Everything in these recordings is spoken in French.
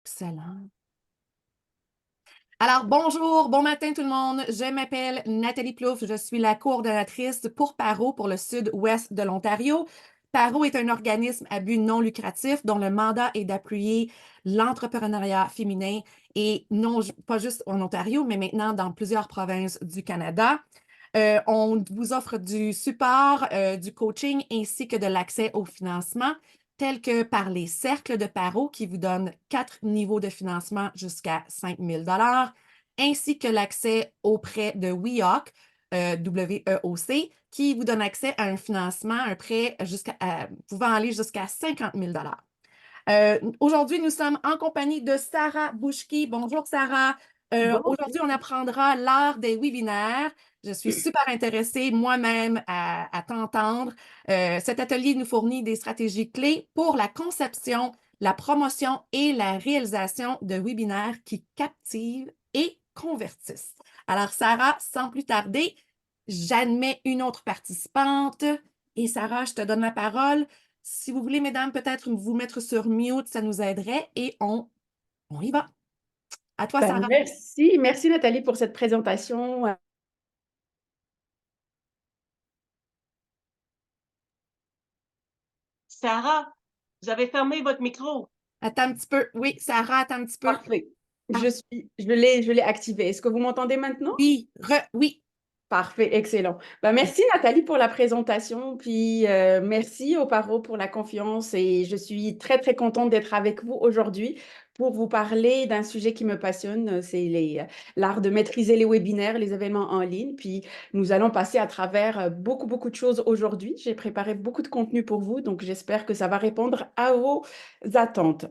Excellent. Alors, bonjour, bon matin tout le monde. Je m'appelle Nathalie Plouffe. Je suis la coordonnatrice pour PARO pour le sud-ouest de l'Ontario. PARO est un organisme à but non lucratif dont le mandat est d'appuyer l'entrepreneuriat féminin et non pas juste en Ontario, mais maintenant dans plusieurs provinces du Canada. On vous offre du support, du coaching ainsi que de l'accès au financement, tels que par les cercles de paro qui vous donnent 4 niveaux de financement jusqu'à 5 000 $ ainsi que l'accès au prêt de WEOC, WEOC, qui vous donne accès à un financement, un prêt pouvant aller jusqu'à 50 000 $. Aujourd'hui, nous sommes en compagnie de Sarah Bouchki. Bonjour, Sarah. Bon, Aujourd'hui, on apprendra l'art des webinaires. Je suis super intéressée moi-même à t'entendre. Cet atelier nous fournit des stratégies clés pour la conception, la promotion et la réalisation de webinaires qui captivent et convertissent. Alors, Sarah, sans plus tarder, j'admets une autre participante. Et Sarah, je te donne la parole. Si vous voulez, mesdames, peut-être vous mettre sur mute, ça nous aiderait et on y va. À toi, Sarah. merci Nathalie pour cette présentation. Sarah, vous avez fermé votre micro. Attends un petit peu. Oui, Sarah, attends un petit peu. Parfait. Ah, Je l'ai activé. Est-ce que vous m'entendez maintenant? oui, oui. Parfait, excellent. Merci Nathalie pour la présentation, puis merci au Paro pour la confiance et je suis très très contente d'être avec vous aujourd'hui pour vous parler d'un sujet qui me passionne, c'est l'art de maîtriser les webinaires, les événements en ligne. Puis nous allons passer à travers beaucoup beaucoup de choses aujourd'hui. J'ai préparé beaucoup de contenu pour vous, donc j'espère que ça va répondre à vos attentes.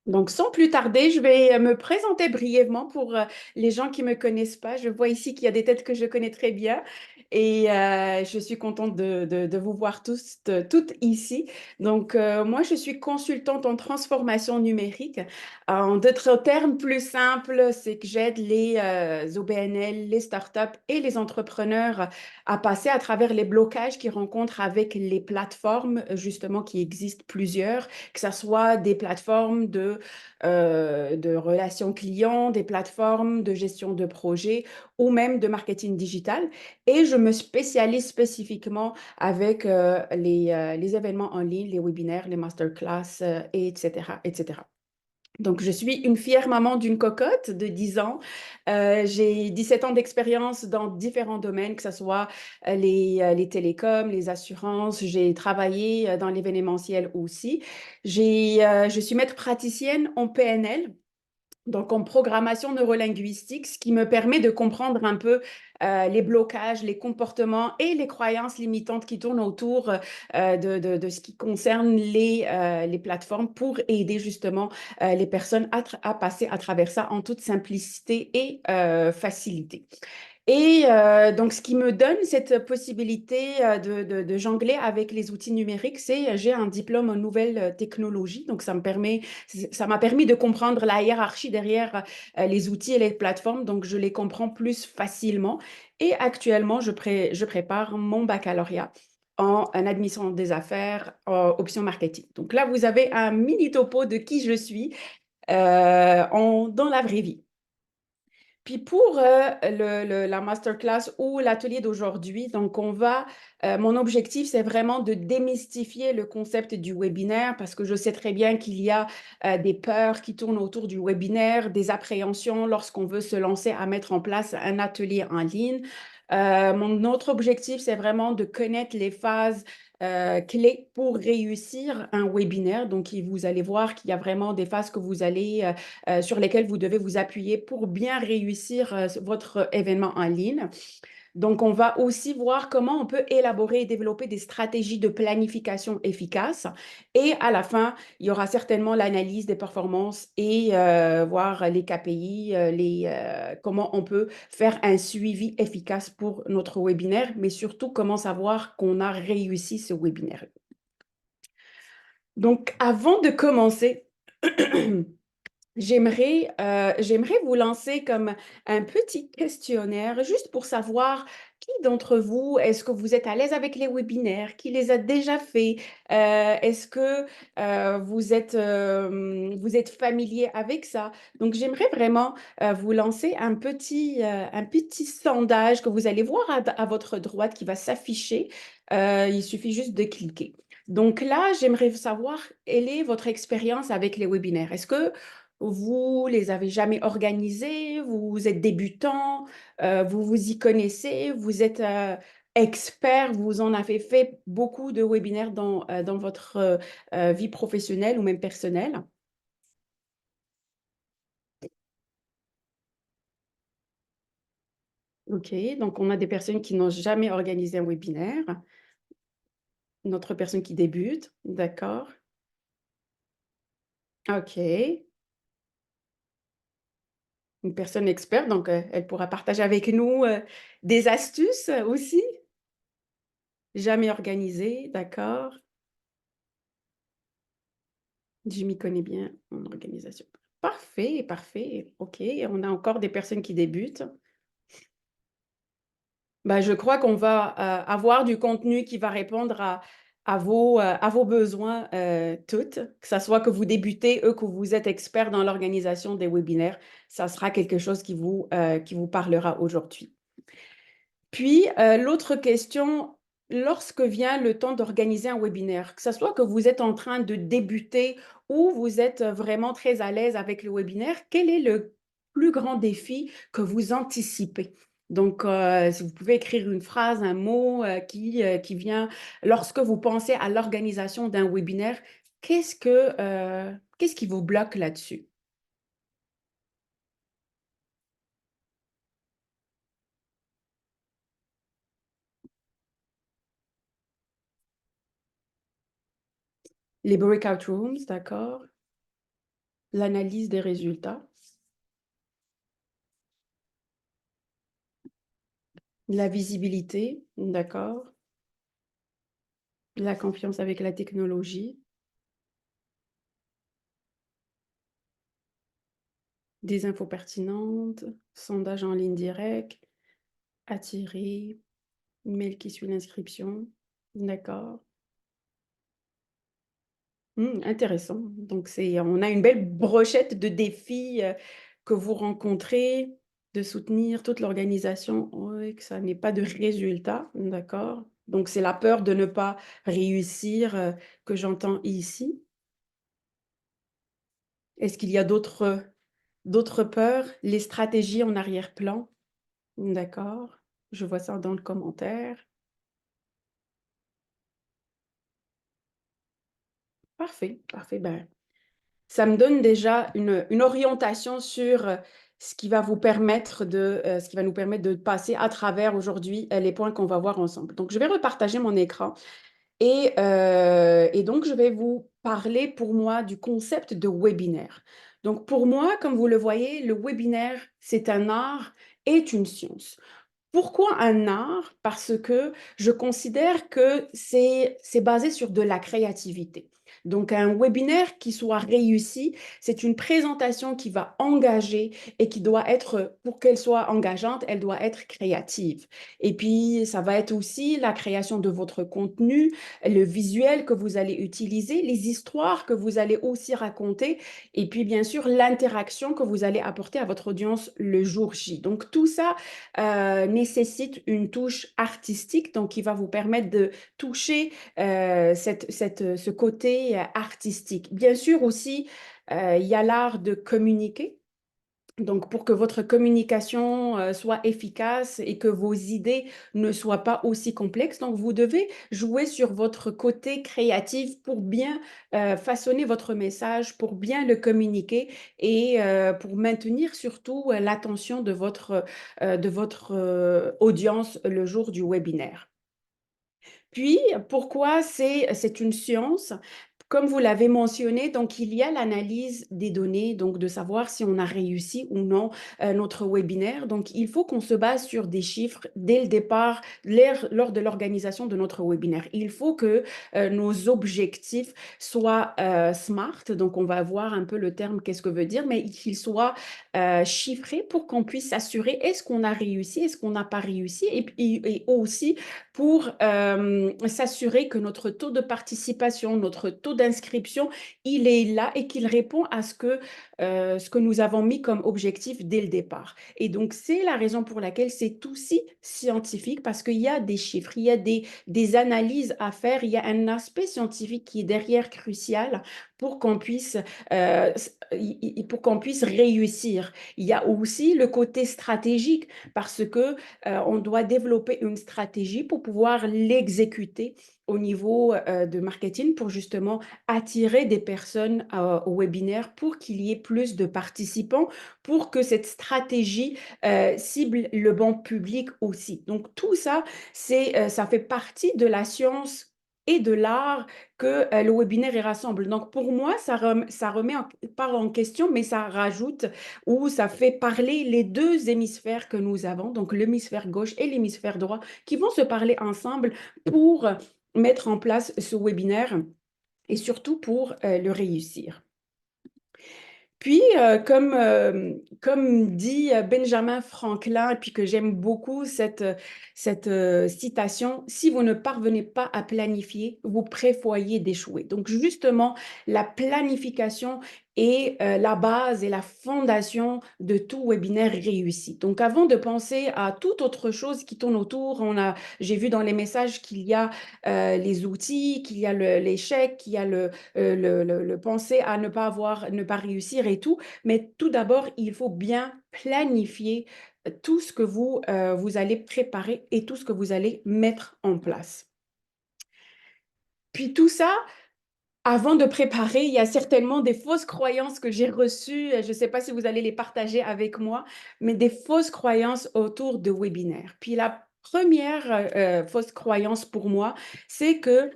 Donc, sans plus tarder, je vais me présenter brièvement pour les gens qui ne me connaissent pas. Je vois ici qu'il y a des têtes que je connais très bien et je suis contente de vous voir tous, toutes ici. Donc, moi, je suis consultante en transformation numérique. En d'autres termes plus simples, c'est que j'aide les OBNL, les startups et les entrepreneurs à passer à travers les blocages qu'ils rencontrent avec les plateformes, justement, qui existent plusieurs, que ce soit des plateformes de relations clients, des plateformes de gestion de projet ou même de marketing digital. Et je me spécialise spécifiquement avec les événements en ligne, les webinaires, les masterclass, etc., etc. Donc, je suis une fière maman d'une cocotte de 10 ans. J'ai 17 ans d'expérience dans différents domaines, que ce soit les télécoms, les assurances. J'ai travaillé dans l'événementiel aussi. Je suis maître praticienne en PNL, donc en programmation neurolinguistique, ce qui me permet de comprendre un peu les blocages, les comportements et les croyances limitantes qui tournent autour de ce qui concerne les plateformes pour aider justement les personnes à passer à travers ça en toute simplicité et facilité. Et donc, ce qui me donne cette possibilité de jongler avec les outils numériques, c'est j'ai un diplôme en nouvelles technologies. Donc, ça m'a permis de comprendre la hiérarchie derrière les outils et les plateformes. Donc, je les comprends plus facilement. Et actuellement, je prépare mon baccalauréat en admission des affaires, option marketing. Donc là, vous avez un mini topo de qui je suis dans la vraie vie. Puis pour la masterclass ou l'atelier d'aujourd'hui, donc mon objectif, c'est vraiment de démystifier le concept du webinaire parce que je sais très bien qu'il y a des peurs qui tournent autour du webinaire, des appréhensions lorsqu'on veut se lancer à mettre en place un atelier en ligne. Mon autre objectif, c'est vraiment de connaître les phases clés pour réussir un webinaire. Donc, vous allez voir qu'il y a vraiment des phases que sur lesquelles vous devez vous appuyer pour bien réussir votre événement en ligne. Donc, on va aussi voir comment on peut élaborer et développer des stratégies de planification efficaces. Et à la fin, il y aura certainement l'analyse des performances et voir les KPI, comment on peut faire un suivi efficace pour notre webinaire, mais surtout comment savoir qu'on a réussi ce webinaire. Donc, avant de commencer, j'aimerais vous lancer comme un petit questionnaire juste pour savoir Qui d'entre vous, est-ce que vous êtes à l'aise avec les webinaires? Qui les a déjà fait? Est-ce que vous êtes familier avec ça? Donc, j'aimerais vraiment vous lancer un petit sondage que vous allez voir à votre droite qui va s'afficher. Il suffit juste de cliquer. Donc là, j'aimerais savoir quelle est votre expérience avec les webinaires. Est-ce que vous les avez jamais organisés? Vous êtes débutant? Vous vous y connaissez? Vous êtes expert? Vous en avez fait beaucoup de webinaires dans votre vie professionnelle ou même personnelle? OK, donc on a des personnes qui n'ont jamais organisé un webinaire. Une autre personne qui débute, d'accord. OK. Une personne experte, donc elle pourra partager avec nous, des astuces aussi. Jamais organisé, d'accord. Je m'y connais bien en organisation. Parfait, parfait. OK, on a encore des personnes qui débutent. Bah, je crois qu'on va, avoir du contenu qui va répondre à vos besoins, toutes, que ça soit que vous débutez, que vous êtes expert dans l'organisation des webinaires, ça sera quelque chose qui vous parlera aujourd'hui. Puis, l'autre question, lorsque vient le temps d'organiser un webinaire, que ça soit que vous êtes en train de débuter ou vous êtes vraiment très à l'aise avec le webinaire, quel est le plus grand défi que vous anticipez? Donc, si vous pouvez écrire une phrase, un mot, qui vient lorsque vous pensez à l'organisation d'un webinaire, qu'est-ce qui vous bloque là-dessus? Les breakout rooms, d'accord. L'analyse des résultats. La visibilité, d'accord. La confiance avec la technologie. Des infos pertinentes, sondage en ligne direct, attirer, mail qui suit l'inscription. D'accord. Intéressant. Donc on a une belle brochette de défis, que vous rencontrez, de soutenir toute l'organisation, oui, que ça n'ait pas de résultat. D'accord. Donc c'est la peur de ne pas réussir, que j'entends ici. Est-ce qu'il y a d'autres peurs? Les stratégies en arrière-plan? D'accord, je vois ça dans le commentaire. Parfait, parfait. Ben, ça me donne déjà une orientation sur, ce qui va nous permettre de passer à travers aujourd'hui, les points qu'on va voir ensemble. Donc je vais repartager mon écran et donc je vais vous parler pour moi du concept de webinaire. Donc pour moi, comme vous le voyez, le webinaire, c'est un art et une science. Pourquoi un art? Parce que je considère que c'est basé sur de la créativité. Donc, un webinaire qui soit réussi, c'est une présentation qui va engager et qui doit être, pour qu'elle soit engageante, elle doit être créative. Et puis, ça va être aussi la création de votre contenu, le visuel que vous allez utiliser, les histoires que vous allez aussi raconter, et puis, bien sûr, l'interaction que vous allez apporter à votre audience le jour J. Donc, tout ça, nécessite une touche artistique, donc qui va vous permettre de toucher ce côté artistique. Bien sûr aussi, il y a l'art de communiquer. Donc, pour que votre communication soit efficace et que vos idées ne soient pas aussi complexes, donc vous devez jouer sur votre côté créatif pour bien façonner votre message, pour bien le communiquer et pour maintenir surtout l'attention de votre audience le jour du webinaire. Puis, pourquoi c'est une science? Comme vous l'avez mentionné, donc il y a l'analyse des données, donc de savoir si on a réussi ou non notre webinaire. Donc, il faut qu'on se base sur des chiffres dès le départ, lors de l'organisation de notre webinaire. Il faut que nos objectifs soient SMART. Donc, on va voir un peu le terme, qu'est-ce que veut dire, mais qu'ils soient chiffrés pour qu'on puisse s'assurer est-ce qu'on a réussi, est-ce qu'on n'a pas réussi, et aussi pour s'assurer que notre taux de participation, notre taux d'inscription, il est là et qu'il répond à ce que nous avons mis comme objectif dès le départ. Et donc, c'est la raison pour laquelle c'est aussi scientifique, parce qu'il y a des chiffres, il y a des analyses à faire, il y a un aspect scientifique qui est derrière crucial pour qu'on puisse, pour qu'on puisse réussir. Il y a aussi le côté stratégique, parce que on doit développer une stratégie pour pouvoir l'exécuter au niveau de marketing pour justement attirer des personnes au webinaire pour qu'il y ait plus de participants, pour que cette stratégie cible le bon public aussi. Donc tout ça, ça fait partie de la science et de l'art que le webinaire y rassemble. Donc pour moi, ça remet pas en question, mais ça rajoute ou ça fait parler les deux hémisphères que nous avons, donc l'hémisphère gauche et l'hémisphère droit, qui vont se parler ensemble pour mettre en place ce webinaire et surtout pour le réussir. Puis, comme dit Benjamin Franklin, et puis que j'aime beaucoup cette citation, si vous ne parvenez pas à planifier, vous prévoyez d'échouer. Donc, justement, la planification est la base et la fondation de tout webinaire réussi. Donc, avant de penser à toute autre chose qui tourne autour, j'ai vu dans les messages qu'il y a les outils, qu'il y a l'échec, qu'il y a le penser à ne pas réussir et tout. Mais tout d'abord, il faut bien planifier tout ce que vous allez préparer et tout ce que vous allez mettre en place. Puis tout ça, avant de préparer, il y a certainement des fausses croyances que j'ai reçues. Je ne sais pas si vous allez les partager avec moi, mais des fausses croyances autour de webinaires. Puis la première fausse croyance pour moi, c'est que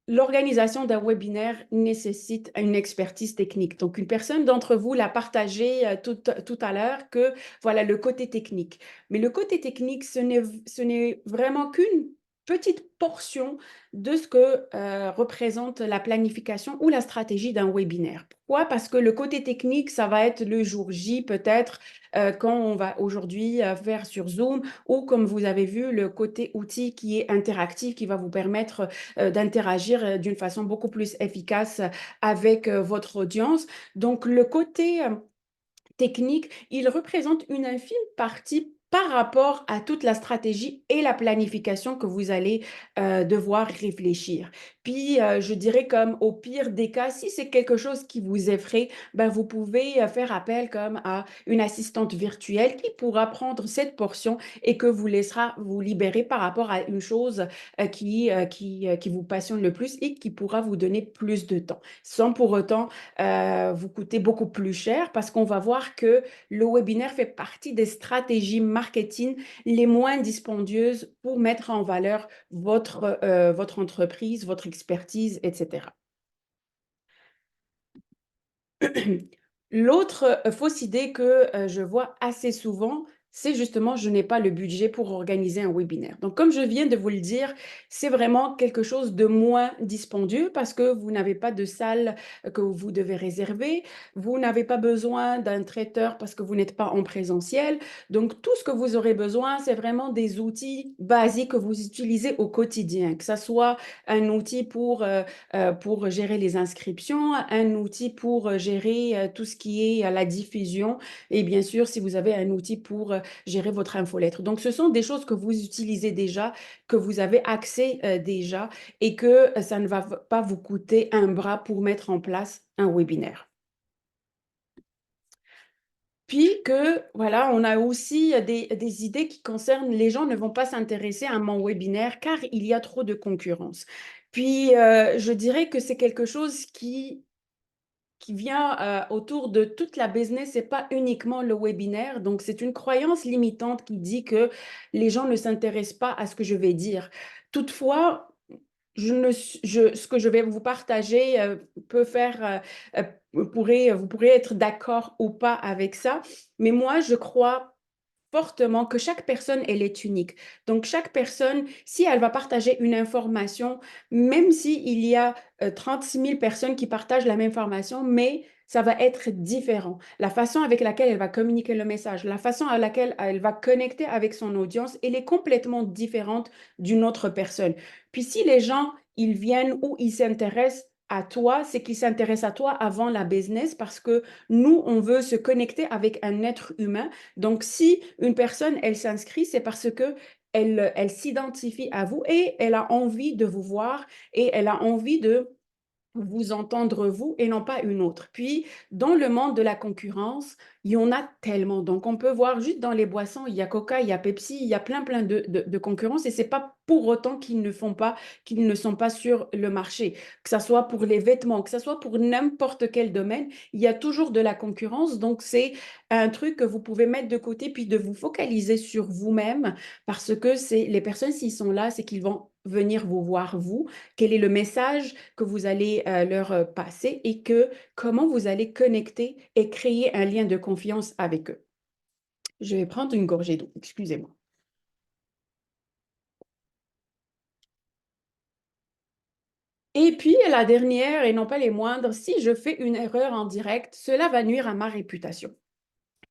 l'organisation d'un webinaire nécessite une expertise technique. Donc, une personne d'entre vous l'a partagé tout à l'heure que, voilà, le côté technique. Mais le côté technique, ce n'est vraiment qu'une petite portion de ce que représente la planification ou la stratégie d'un webinaire. Pourquoi? Parce que le côté technique, ça va être le jour J, peut-être, quand on va aujourd'hui faire sur Zoom, ou comme vous avez vu, le côté outil qui est interactif, qui va vous permettre d'interagir d'une façon beaucoup plus efficace avec votre audience. Donc, le côté technique, il représente une infime partie par rapport à toute la stratégie et la planification que vous allez devoir réfléchir. Puis, je dirais comme au pire des cas, si c'est quelque chose qui vous effraie, ben, vous pouvez faire appel comme à une assistante virtuelle qui pourra prendre cette portion et que vous laissera vous libérer par rapport à une chose qui vous passionne le plus et qui pourra vous donner plus de temps, sans pour autant vous coûter beaucoup plus cher, parce qu'on va voir que le webinaire fait partie des stratégies marketing les moins dispendieuses pour mettre en valeur votre entreprise, votre expertise, etc. L'autre fausse idée que je vois assez souvent, c'est justement, je n'ai pas le budget pour organiser un webinaire. Donc, comme je viens de vous le dire, c'est vraiment quelque chose de moins dispendieux parce que vous n'avez pas de salle que vous devez réserver, vous n'avez pas besoin d'un traiteur parce que vous n'êtes pas en présentiel. Donc, tout ce que vous aurez besoin, c'est vraiment des outils basiques que vous utilisez au quotidien, que ce soit un outil pour gérer les inscriptions, un outil pour gérer tout ce qui est la diffusion et bien sûr, si vous avez un outil pour gérer votre infolettre. Donc, ce sont des choses que vous utilisez déjà, que vous avez accès déjà et que ça ne va pas vous coûter un bras pour mettre en place un webinaire. Puis que, voilà, on a aussi des idées qui concernent les gens ne vont pas s'intéresser à mon webinaire car il y a trop de concurrence. Puis, je dirais que c'est quelque chose qui vient autour de toute la business et pas uniquement le webinaire. Donc, c'est une croyance limitante qui dit que les gens ne s'intéressent pas à ce que je vais dire. Toutefois, ce que je vais vous partager peut faire, vous pourrez être d'accord ou pas avec ça, mais moi, je crois fortement que chaque personne, elle est unique. Donc, chaque personne, si elle va partager une information, même s'il y a 36 000 personnes qui partagent la même information, mais ça va être différent. La façon avec laquelle elle va communiquer le message, la façon à laquelle elle va connecter avec son audience, elle est complètement différente d'une autre personne. Puis si les gens, ils viennent ou ils s'intéressent à toi, c'est qu'ils s'intéressent à toi avant la business parce que nous, on veut se connecter avec un être humain. Donc, si une personne, elle s'inscrit, c'est parce que elle s'identifie à vous et elle a envie de vous voir et elle a envie de vous entendre vous et non pas une autre. Puis, dans le monde de la concurrence, il y en a tellement. Donc, on peut voir juste dans les boissons, il y a Coca, il y a Pepsi, il y a plein de concurrence et c'est pas pour autant qu'ils ne sont pas sur le marché. Que ce soit pour les vêtements, que ce soit pour n'importe quel domaine, il y a toujours de la concurrence. Donc, c'est un truc que vous pouvez mettre de côté puis de vous focaliser sur vous-même parce que c'est les personnes, s'ils sont là, c'est qu'ils vont venir vous voir, vous. Quel est le message que vous allez leur passer et comment vous allez connecter et créer un lien de confiance avec eux. Je vais prendre une gorgée d'eau, excusez-moi. Et puis, la dernière, et non pas les moindres, si je fais une erreur en direct, cela va nuire à ma réputation.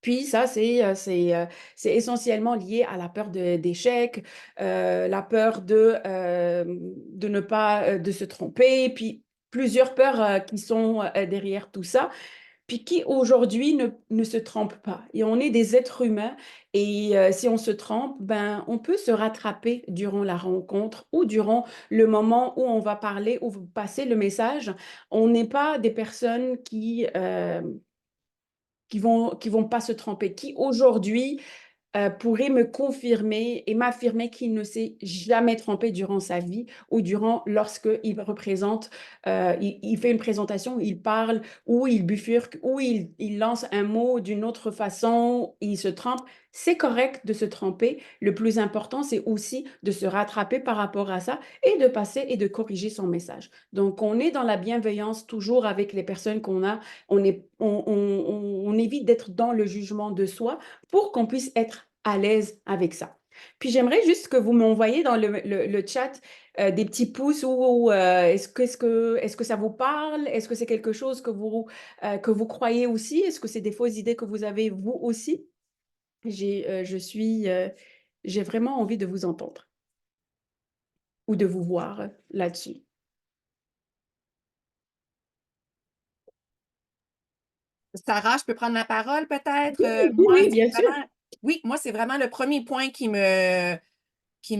Puis ça, c'est essentiellement lié à la peur d'échec, la peur de ne pas de se tromper, puis plusieurs peurs qui sont derrière tout ça puis qui aujourd'hui ne se trompe pas. Et on est des êtres humains et si on se trompe, ben, on peut se rattraper durant la rencontre ou durant le moment où on va parler ou passer le message. On n'est pas des personnes qui vont pas se tromper, qui aujourd'hui pourrait me confirmer et m'affirmer qu'il ne s'est jamais trompé durant sa vie ou durant lorsqu'il représente, il fait une présentation, il parle ou il bifurque ou il lance un mot d'une autre façon, il se trompe. C'est correct de se tromper. Le plus important, c'est aussi de se rattraper par rapport à ça et de passer et de corriger son message. Donc, on est dans la bienveillance toujours avec les personnes qu'on a. On évite d'être dans le jugement de soi pour qu'on puisse être à l'aise avec ça. Puis j'aimerais juste que vous m'envoyiez dans le chat des petits pouces ou est-ce que ça vous parle? Est-ce que c'est quelque chose que vous croyez aussi? Est-ce que c'est des fausses idées que vous avez vous aussi? J'ai vraiment envie de vous entendre ou de vous voir là-dessus. Sarah, je peux prendre la parole peut-être? Oui, oui, oui, bien sûr. Oui, moi, c'est vraiment le premier point qui me, qui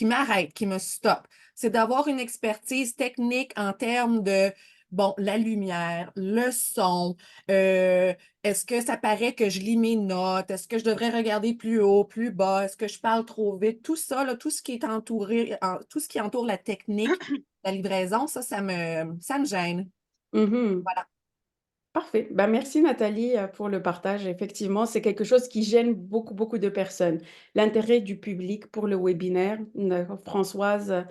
m'arrête, qui me stoppe. C'est d'avoir une expertise technique en termes de, bon, la lumière, le son, est-ce que ça paraît que je lis mes notes? Est-ce que je devrais regarder plus haut, plus bas? Est-ce que je parle trop vite? Tout ça, là, tout ce qui est entouré, tout ce qui entoure la technique, la livraison, ça me gêne. Mhm. Voilà. Parfait. Ben, merci Nathalie pour le partage. Effectivement, c'est quelque chose qui gêne beaucoup de personnes. L'intérêt du public pour le webinaire. Françoise,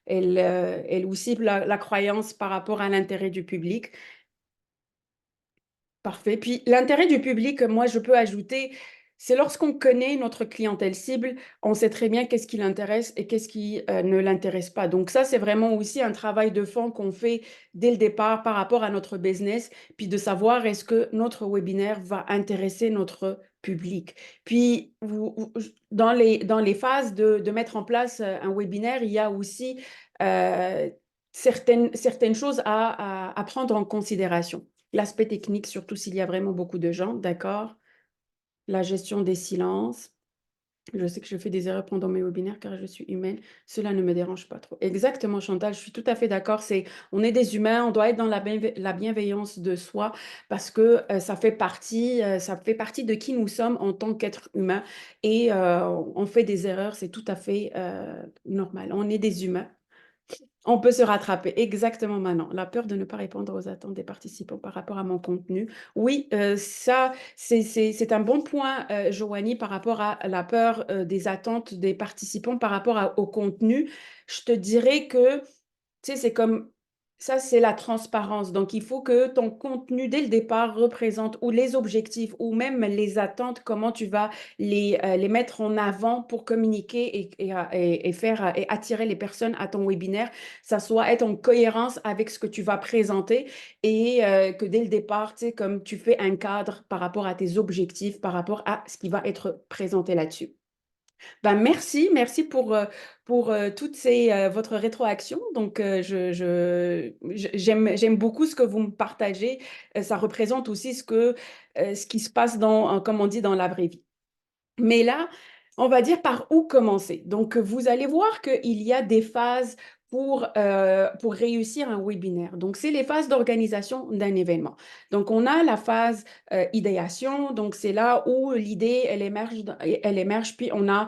elle aussi la croyance par rapport à l'intérêt du public. Parfait. Puis l'intérêt du public, moi, je peux ajouter, c'est lorsqu'on connaît notre clientèle cible, on sait très bien qu'est-ce qui l'intéresse et qu'est-ce qui ne l'intéresse pas. Donc ça, c'est vraiment aussi un travail de fond qu'on fait dès le départ par rapport à notre business, puis de savoir est-ce que notre webinaire va intéresser notre public. Puis dans les phases de mettre en place un webinaire, il y a aussi certaines choses à prendre en considération. L'aspect technique, surtout s'il y a vraiment beaucoup de gens, d'accord. La gestion des silences. Je sais que je fais des erreurs pendant mes webinaires car je suis humaine. Cela ne me dérange pas trop. Exactement, Chantal, je suis tout à fait d'accord. On est des humains, on doit être dans la bienveillance de soi parce que ça fait partie de qui nous sommes en tant qu'être humain. Et on fait des erreurs, c'est tout à fait normal. On est des humains. On peut se rattraper, exactement maintenant. La peur de ne pas répondre aux attentes des participants par rapport à mon contenu. Oui, ça, c'est un bon point, Joanie, par rapport à la peur des attentes des participants par rapport au contenu. Je te dirais que, tu sais, c'est comme ça, c'est la transparence. Donc, il faut que ton contenu, dès le départ, représente ou les objectifs ou même les attentes, comment tu vas les mettre en avant pour communiquer et faire et attirer les personnes à ton webinaire, ça soit être en cohérence avec ce que tu vas présenter et que dès le départ, tu sais, comme tu fais un cadre par rapport à tes objectifs, par rapport à ce qui va être présenté là-dessus. Ben merci pour toutes votre rétroaction. Donc, j'aime beaucoup ce que vous me partagez. Ça représente aussi ce qui se passe comme on dit, dans la vraie vie. Mais là, on va dire par où commencer. Donc, vous allez voir qu'il y a des phases pour réussir un webinaire. Donc, c'est les phases d'organisation d'un événement. Donc, on a la phase idéation. Donc, c'est là où l'idée, elle émerge, puis on a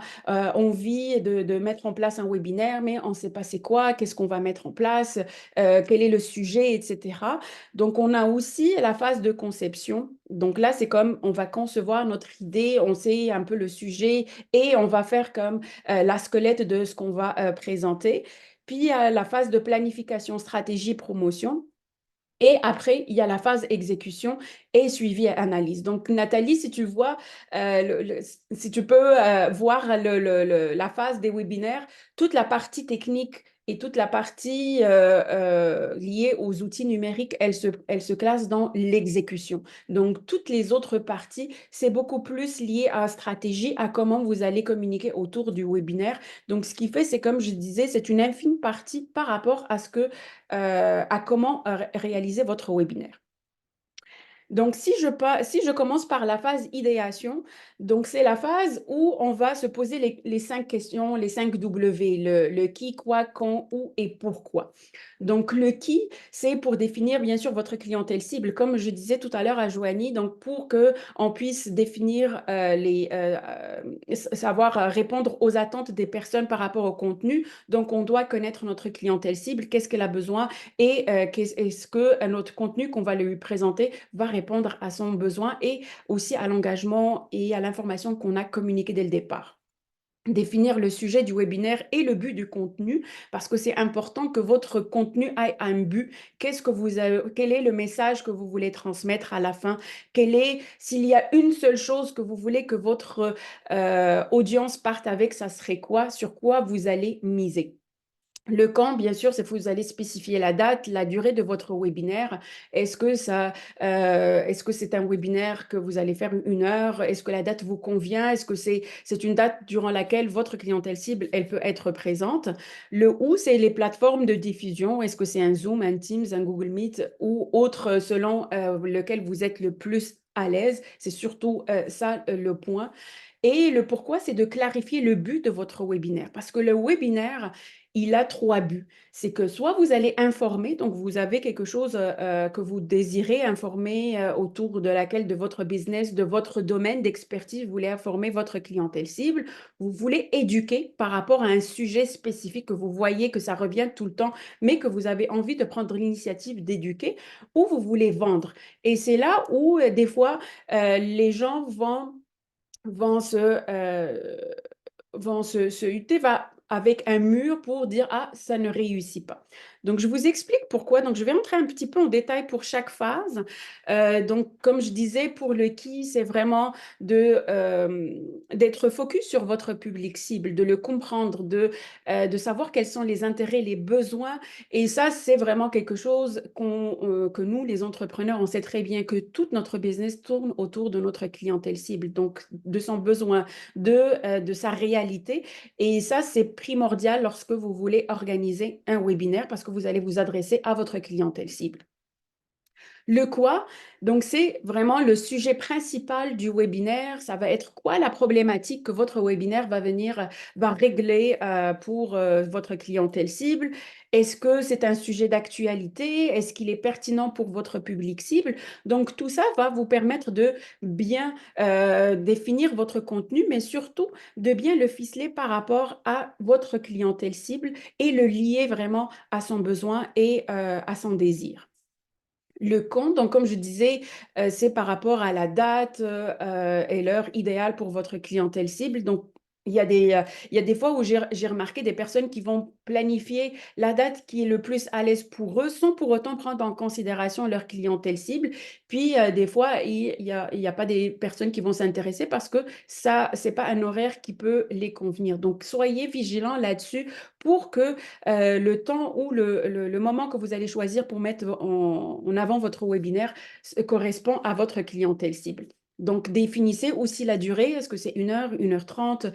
envie de mettre en place un webinaire, mais on ne sait pas c'est quoi, qu'est-ce qu'on va mettre en place, quel est le sujet, etc. Donc, on a aussi la phase de conception. Donc là, c'est comme on va concevoir notre idée, on sait un peu le sujet et on va faire comme la squelette de ce qu'on va présenter. Puis, il y a la phase de planification, stratégie, promotion. Et après, il y a la phase exécution et suivi et analyse. Donc, Nathalie, si tu vois, si tu peux voir la phase des webinaires, toute la partie technique et toute la partie liée aux outils numériques, elle se classe dans l'exécution. Donc, toutes les autres parties, c'est beaucoup plus lié à la stratégie, à comment vous allez communiquer autour du webinaire. Donc, ce qui fait, c'est comme je disais, c'est une infime partie par rapport à à comment réaliser votre webinaire. Donc, si je commence par la phase idéation, donc c'est la phase où on va se poser les 5 questions, les 5 W, le qui, quoi, quand, où et pourquoi. Donc, le qui, c'est pour définir bien sûr votre clientèle cible, comme je disais tout à l'heure à Joanie, donc pour qu'on puisse définir savoir répondre aux attentes des personnes par rapport au contenu. Donc, on doit connaître notre clientèle cible, qu'est-ce qu'elle a besoin et est-ce que notre contenu qu'on va lui présenter va répondre à son besoin et aussi à l'engagement et à l'information qu'on a communiquée dès le départ. Définir le sujet du webinaire et le but du contenu, parce que c'est important que votre contenu ait un but. Quel est le message que vous voulez transmettre à la fin? S'il y a une seule chose que vous voulez que votre audience parte avec, ça serait quoi? Sur quoi vous allez miser? Le quand, bien sûr, c'est que vous allez spécifier la date, la durée de votre webinaire. Est-ce que est-ce que c'est un webinaire que vous allez faire 1 heure? Est-ce que la date vous convient? Est-ce que c'est une date durant laquelle votre clientèle cible, elle peut être présente? Le où, c'est les plateformes de diffusion. Est-ce que c'est un Zoom, un Teams, un Google Meet ou autre selon lequel vous êtes le plus à l'aise? C'est surtout ça le point. Et le pourquoi, c'est de clarifier le but de votre webinaire. Parce que le webinaire, il a 3 buts. C'est que soit vous allez informer, donc vous avez quelque chose que vous désirez informer autour de laquelle de votre business, de votre domaine d'expertise, vous voulez informer votre clientèle cible. Vous voulez éduquer par rapport à un sujet spécifique que vous voyez que ça revient tout le temps, mais que vous avez envie de prendre l'initiative d'éduquer, ou vous voulez vendre. Et c'est là où des fois, les gens vont se huter avec un mur pour dire ah, ça ne réussit pas. Donc, je vous explique pourquoi. Donc, je vais entrer un petit peu en détail pour chaque phase. Donc, comme je disais, pour le qui, c'est vraiment d'être focus sur votre public cible, de le comprendre, de savoir quels sont les intérêts, les besoins. Et ça, c'est vraiment quelque chose que nous, les entrepreneurs, on sait très bien que tout notre business tourne autour de notre clientèle cible, donc de son besoin, de sa réalité. Et ça, c'est primordial lorsque vous voulez organiser un webinaire parce que vous allez vous adresser à votre clientèle cible. Le quoi? Donc, c'est vraiment le sujet principal du webinaire. Ça va être quoi la problématique que votre webinaire va régler pour votre clientèle cible? Est-ce que c'est un sujet d'actualité? Est-ce qu'il est pertinent pour votre public cible? Donc, tout ça va vous permettre de bien définir votre contenu, mais surtout de bien le ficeler par rapport à votre clientèle cible et le lier vraiment à son besoin et à son désir. Le compte, donc comme je disais, c'est par rapport à la date et l'heure idéale pour votre clientèle cible. Donc, il y a des fois où j'ai remarqué des personnes qui vont planifier la date qui est le plus à l'aise pour eux sans pour autant prendre en considération leur clientèle cible. Puis, des fois, il y a pas des personnes qui vont s'intéresser parce que ça, c'est pas un horaire qui peut les convenir. Donc, soyez vigilants là-dessus pour que le temps ou le moment que vous allez choisir pour mettre en avant votre webinaire correspond à votre clientèle cible. Donc, définissez aussi la durée. Est-ce que c'est 1 heure, 1 h 30?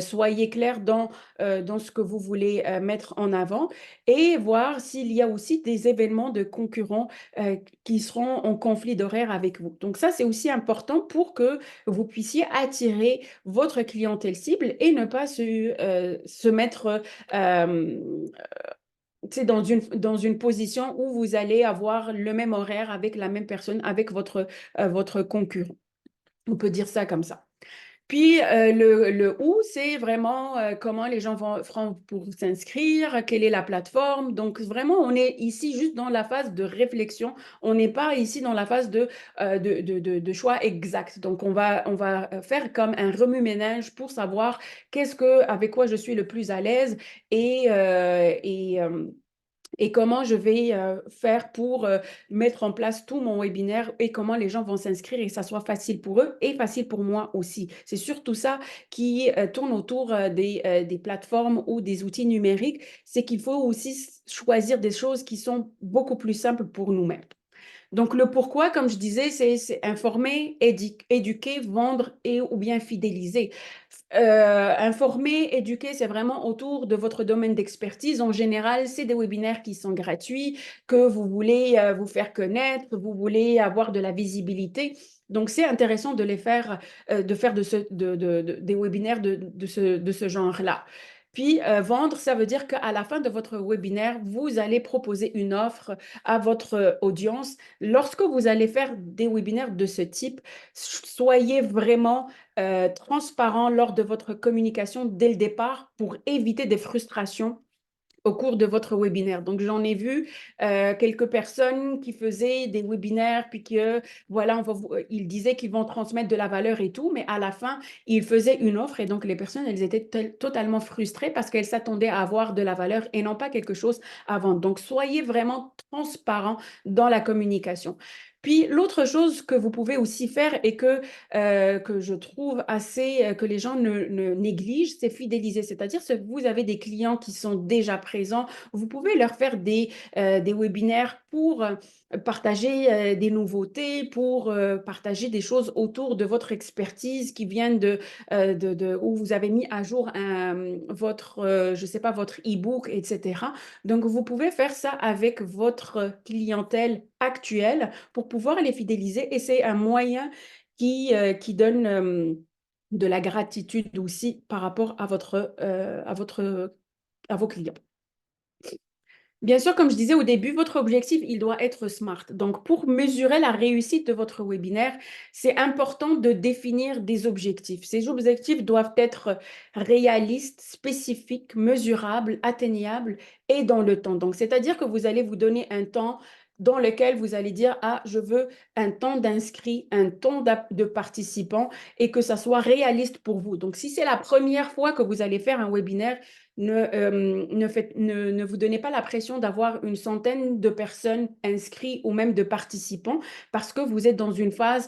Soyez clair dans ce que vous voulez mettre en avant et voir s'il y a aussi des événements de concurrents qui seront en conflit d'horaire avec vous. Donc, ça, c'est aussi important pour que vous puissiez attirer votre clientèle cible et ne pas se mettre dans une position où vous allez avoir le même horaire avec la même personne, avec votre concurrent. On peut dire ça comme ça. Puis le où, c'est vraiment comment les gens feront pour s'inscrire, quelle est la plateforme. Donc vraiment, on est ici juste dans la phase de réflexion. On n'est pas ici dans la phase de choix exact. Donc on va faire comme un remue-ménage pour savoir avec quoi je suis le plus à l'aise et, euh, et, euh, et comment je vais faire pour mettre en place tout mon webinaire et comment les gens vont s'inscrire et que ça soit facile pour eux et facile pour moi aussi. C'est surtout ça qui tourne autour des plateformes ou des outils numériques, c'est qu'il faut aussi choisir des choses qui sont beaucoup plus simples pour nous-mêmes. Donc, le pourquoi, comme je disais, c'est informer, éduquer, vendre et ou bien fidéliser. Informer, éduquer, c'est vraiment autour de votre domaine d'expertise. En général, c'est des webinaires qui sont gratuits, que vous voulez vous faire connaître, vous voulez avoir de la visibilité. Donc, c'est intéressant de de faire des webinaires de ce genre-là. Puis, vendre, ça veut dire qu'à la fin de votre webinaire, vous allez proposer une offre à votre audience. Lorsque vous allez faire des webinaires de ce type, soyez vraiment transparent lors de votre communication dès le départ pour éviter des frustrations au cours de votre webinaire. Donc, j'en ai vu quelques personnes qui faisaient des webinaires, puis que, voilà, ils disaient qu'ils vont transmettre de la valeur et tout, mais à la fin, ils faisaient une offre et donc les personnes, elles étaient totalement frustrées parce qu'elles s'attendaient à avoir de la valeur et non pas quelque chose à vendre. Donc, soyez vraiment transparent dans la communication. Puis, l'autre chose que vous pouvez aussi faire et que je trouve que les gens ne négligent, c'est fidéliser. C'est-à-dire que vous avez des clients qui sont déjà présents, vous pouvez leur faire des webinaires pour partager des nouveautés, pour partager des choses autour de votre expertise qui viennent où vous avez mis à jour je sais pas, votre e-book, etc. Donc, vous pouvez faire ça avec votre clientèle actuelle pour pouvoir les fidéliser et c'est un moyen qui donne de la gratitude aussi par rapport à vos clients. Bien sûr, comme je disais au début, votre objectif, il doit être SMART. Donc, pour mesurer la réussite de votre webinaire, c'est important de définir des objectifs. Ces objectifs doivent être réalistes, spécifiques, mesurables, atteignables et dans le temps. Donc, c'est-à-dire que vous allez vous donner un temps dans lequel vous allez dire, ah, je veux un temps d'inscrits, un temps de participants et que ça soit réaliste pour vous. Donc, si c'est la première fois que vous allez faire un webinaire, ne vous donnez pas la pression d'avoir une centaine de personnes inscrites ou même de participants parce que vous êtes dans une phase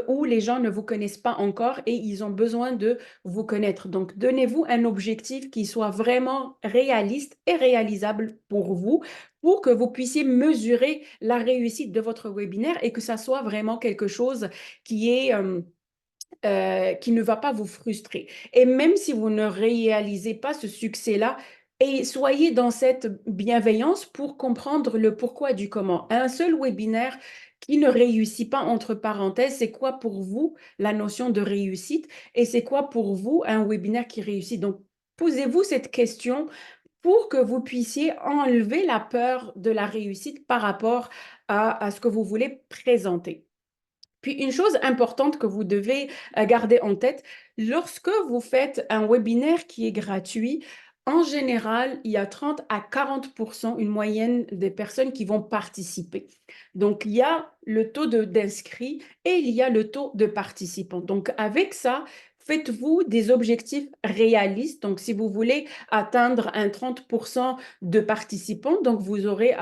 où les gens ne vous connaissent pas encore et ils ont besoin de vous connaître. Donc, donnez-vous un objectif qui soit vraiment réaliste et réalisable pour vous pour que vous puissiez mesurer la réussite de votre webinaire et que ça soit vraiment quelque chose qui est... qui ne va pas vous frustrer. Et même si vous ne réalisez pas ce succès-là, Et soyez dans cette bienveillance pour comprendre le pourquoi du comment. Un seul webinaire qui ne réussit pas, entre parenthèses, c'est quoi pour vous la notion de réussite et c'est quoi pour vous un webinaire qui réussit? Donc, posez-vous cette question pour que vous puissiez enlever la peur de la réussite par rapport à ce que vous voulez présenter. Puis une chose importante que vous devez garder en tête, lorsque vous faites un webinaire qui est gratuit, en général, il y a 30 à 40% une moyenne des personnes qui vont participer. Donc, il y a le taux d'inscrits et il y a le taux de participants. Donc, avec ça, faites-vous des objectifs réalistes. Donc, si vous voulez atteindre un 30% de participants, donc vous aurez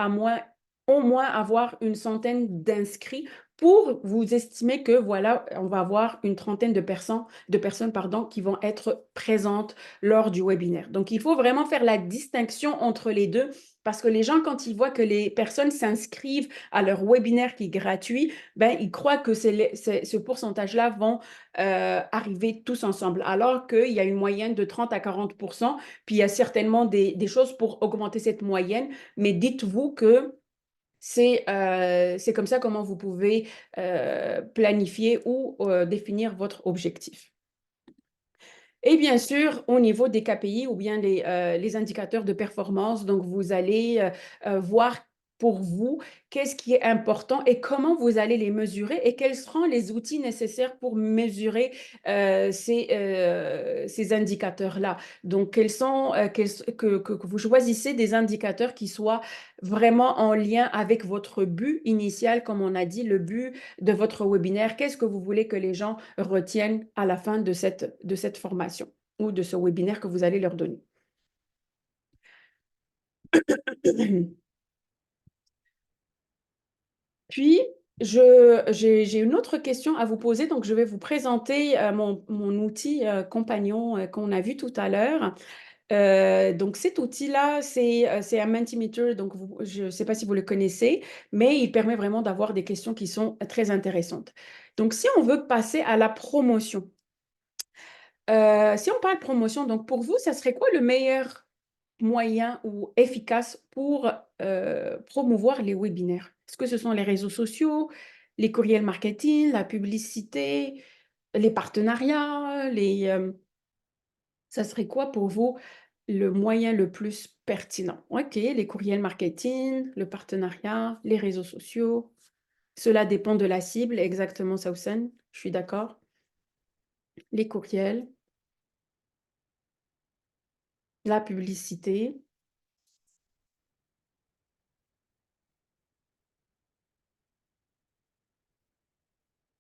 au moins avoir une centaine d'inscrits pour vous estimer que voilà, on va avoir une trentaine de personnes pardon, qui vont être présentes lors du webinaire. Donc, il faut vraiment faire la distinction entre les deux parce que les gens, quand ils voient que les personnes s'inscrivent à leur webinaire qui est gratuit, ben, ils croient que ce pourcentage-là vont arriver tous ensemble, alors qu'il y a une moyenne de 30 à 40%, puis il y a certainement des choses pour augmenter cette moyenne, mais dites-vous que c'est comme ça comment vous pouvez planifier ou définir votre objectif. Et bien sûr, au niveau des KPI ou bien les indicateurs de performance, donc vous allez voir pour vous qu'est-ce qui est important et comment vous allez les mesurer et quels seront les outils nécessaires pour mesurer ces indicateurs-là. Donc, que vous choisissez des indicateurs qui soient vraiment en lien avec votre but initial, comme on a dit, le but de votre webinaire. Qu'est-ce que vous voulez que les gens retiennent à la fin de cette formation ou de ce webinaire que vous allez leur donner? Puis, j'ai une autre question à vous poser. Donc, je vais vous présenter mon outil compagnon qu'on a vu tout à l'heure. Donc, cet outil-là, c'est un Mentimeter. Donc, je ne sais pas si vous le connaissez, mais il permet vraiment d'avoir des questions qui sont très intéressantes. Donc, si on veut passer à la promotion, si on parle promotion, donc pour vous, ça serait quoi le meilleur moyen ou efficace pour promouvoir les webinaires? Est-ce que ce sont les réseaux sociaux, les courriels marketing, la publicité, les partenariats, ça serait quoi pour vous le moyen le plus pertinent? OK, les courriels marketing, le partenariat, les réseaux sociaux. Cela dépend de la cible, exactement, Sausen. Je suis d'accord. Les courriels, la publicité.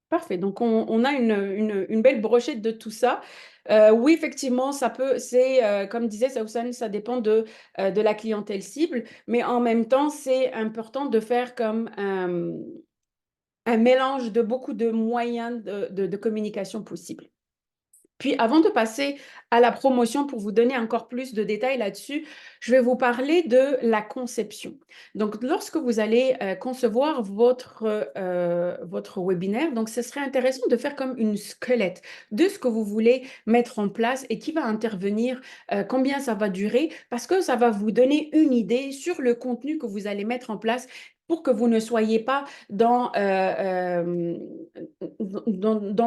Parfait. Donc, on a une belle brochette de tout ça. Oui, effectivement, comme disait Sausan, ça dépend de la clientèle cible, mais en même temps, c'est important de faire comme un mélange de beaucoup de moyens de communication possibles. Puis, avant de passer à la promotion, pour vous donner encore plus de détails là-dessus, je vais vous parler de la conception. Donc, lorsque vous allez concevoir votre webinaire, donc ce serait intéressant de faire comme une squelette de ce que vous voulez mettre en place et qui va intervenir, combien ça va durer, parce que ça va vous donner une idée sur le contenu que vous allez mettre en place pour que vous ne soyez pas dans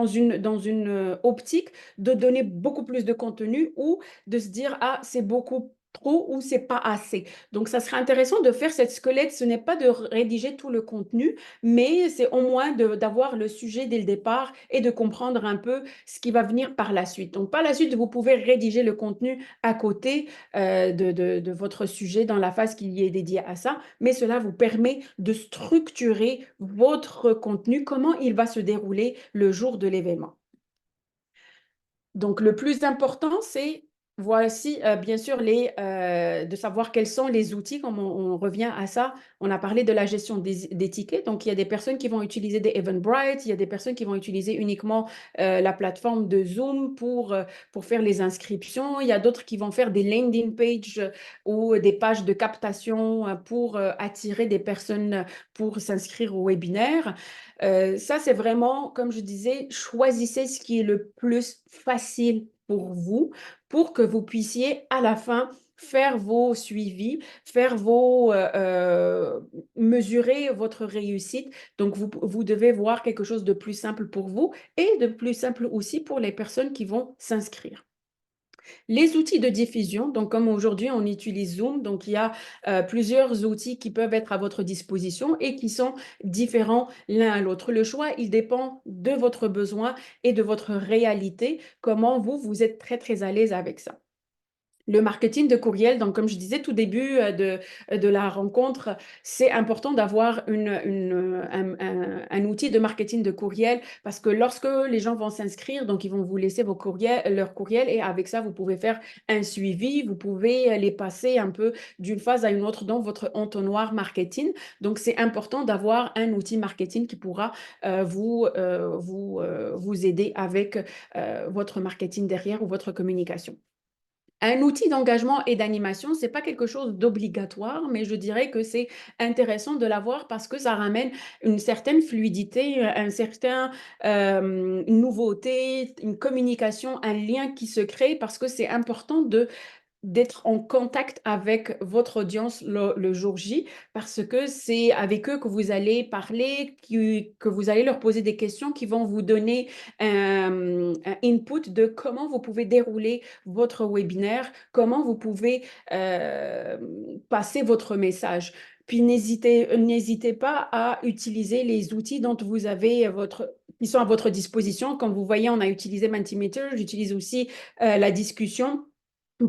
une optique de donner beaucoup plus de contenu ou de se dire, ah, c'est beaucoup trop ou c'est pas assez. Donc, ça serait intéressant de faire cette squelette. Ce n'est pas de rédiger tout le contenu, mais c'est au moins d'avoir le sujet dès le départ et de comprendre un peu ce qui va venir par la suite. Donc, par la suite, vous pouvez rédiger le contenu à côté de votre sujet dans la phase qui y est dédiée à ça, mais cela vous permet de structurer votre contenu, comment il va se dérouler le jour de l'événement. Donc, le plus important, c'est voici bien sûr de savoir quels sont les outils, comme on revient à ça. On a parlé de la gestion des tickets. Donc, il y a des personnes qui vont utiliser des Eventbrite, il y a des personnes qui vont utiliser uniquement la plateforme de Zoom pour faire les inscriptions. Il y a d'autres qui vont faire des landing pages ou des pages de captation pour attirer des personnes pour s'inscrire au webinaire. Ça, c'est vraiment, comme je disais, choisissez ce qui est le plus facile pour vous, pour que vous puissiez à la fin faire vos suivis, mesurer votre réussite. Donc, vous devez voir quelque chose de plus simple pour vous et de plus simple aussi pour les personnes qui vont s'inscrire. Les outils de diffusion, donc comme aujourd'hui on utilise Zoom, donc il y a plusieurs outils qui peuvent être à votre disposition et qui sont différents l'un à l'autre. Le choix, il dépend de votre besoin et de votre réalité, comment vous êtes très à l'aise avec ça. Le marketing de courriel, donc comme je disais tout début de la rencontre, c'est important d'avoir un outil de marketing de courriel parce que lorsque les gens vont s'inscrire, donc ils vont vous laisser leur courriel et avec ça, vous pouvez faire un suivi, vous pouvez les passer un peu d'une phase à une autre dans votre entonnoir marketing. Donc, c'est important d'avoir un outil marketing qui pourra vous aider avec votre marketing derrière ou votre communication. Un outil d'engagement et d'animation, ce n'est pas quelque chose d'obligatoire, mais je dirais que c'est intéressant de l'avoir parce que ça ramène une certaine fluidité, une nouveauté, une communication, un lien qui se crée parce que c'est important d'être en contact avec votre audience le jour J, parce que c'est avec eux que vous allez parler, que vous allez leur poser des questions qui vont vous donner un input de comment vous pouvez dérouler votre webinaire, comment vous pouvez passer votre message. Puis n'hésitez pas à utiliser les outils dont vous avez qui sont à votre disposition. Comme vous voyez, on a utilisé Mentimeter, j'utilise aussi la discussion.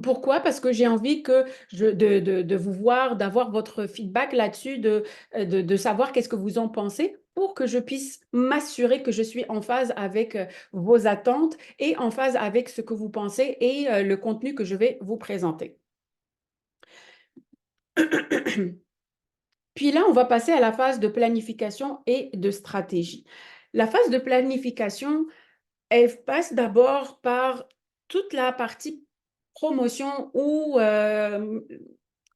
Pourquoi? Parce que j'ai envie de vous voir, d'avoir votre feedback là-dessus, de savoir qu'est-ce que vous en pensez pour que je puisse m'assurer que je suis en phase avec vos attentes et en phase avec ce que vous pensez et le contenu que je vais vous présenter. Puis là, on va passer à la phase de planification et de stratégie. La phase de planification, elle passe d'abord par toute la partie promotion ou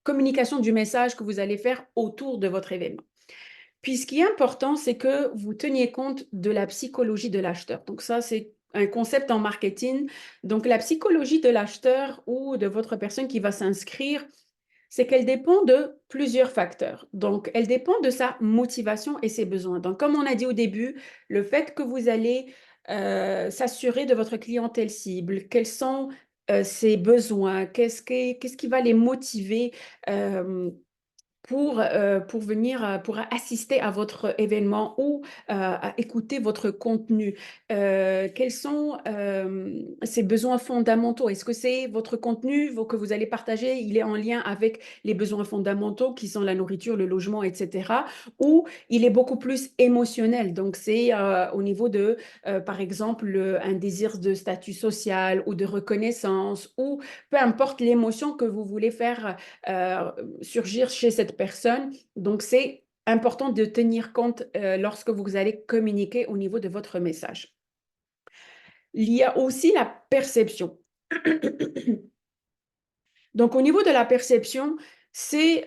communication du message que vous allez faire autour de votre événement. Puis ce qui est important, c'est que vous teniez compte de la psychologie de l'acheteur. Donc ça, c'est un concept en marketing. Donc la psychologie de l'acheteur ou de votre personne qui va s'inscrire, c'est qu'elle dépend de plusieurs facteurs. Donc, elle dépend de sa motivation et ses besoins. Donc, comme on a dit au début, le fait que vous allez s'assurer de votre clientèle cible, quels sont ses besoins, qu'est-ce qui va les motiver pour venir, pour assister à votre événement ou à écouter votre contenu. Quels sont ces besoins fondamentaux? Est-ce que c'est votre contenu que vous allez partager, il est en lien avec les besoins fondamentaux qui sont la nourriture, le logement, etc. Ou il est beaucoup plus émotionnel? Donc, c'est au niveau de, par exemple, un désir de statut social ou de reconnaissance ou peu importe l'émotion que vous voulez faire surgir chez cette personne. Donc, c'est important de tenir compte lorsque vous allez communiquer au niveau de votre message. Il y a aussi la perception. Donc, au niveau de la perception, c'est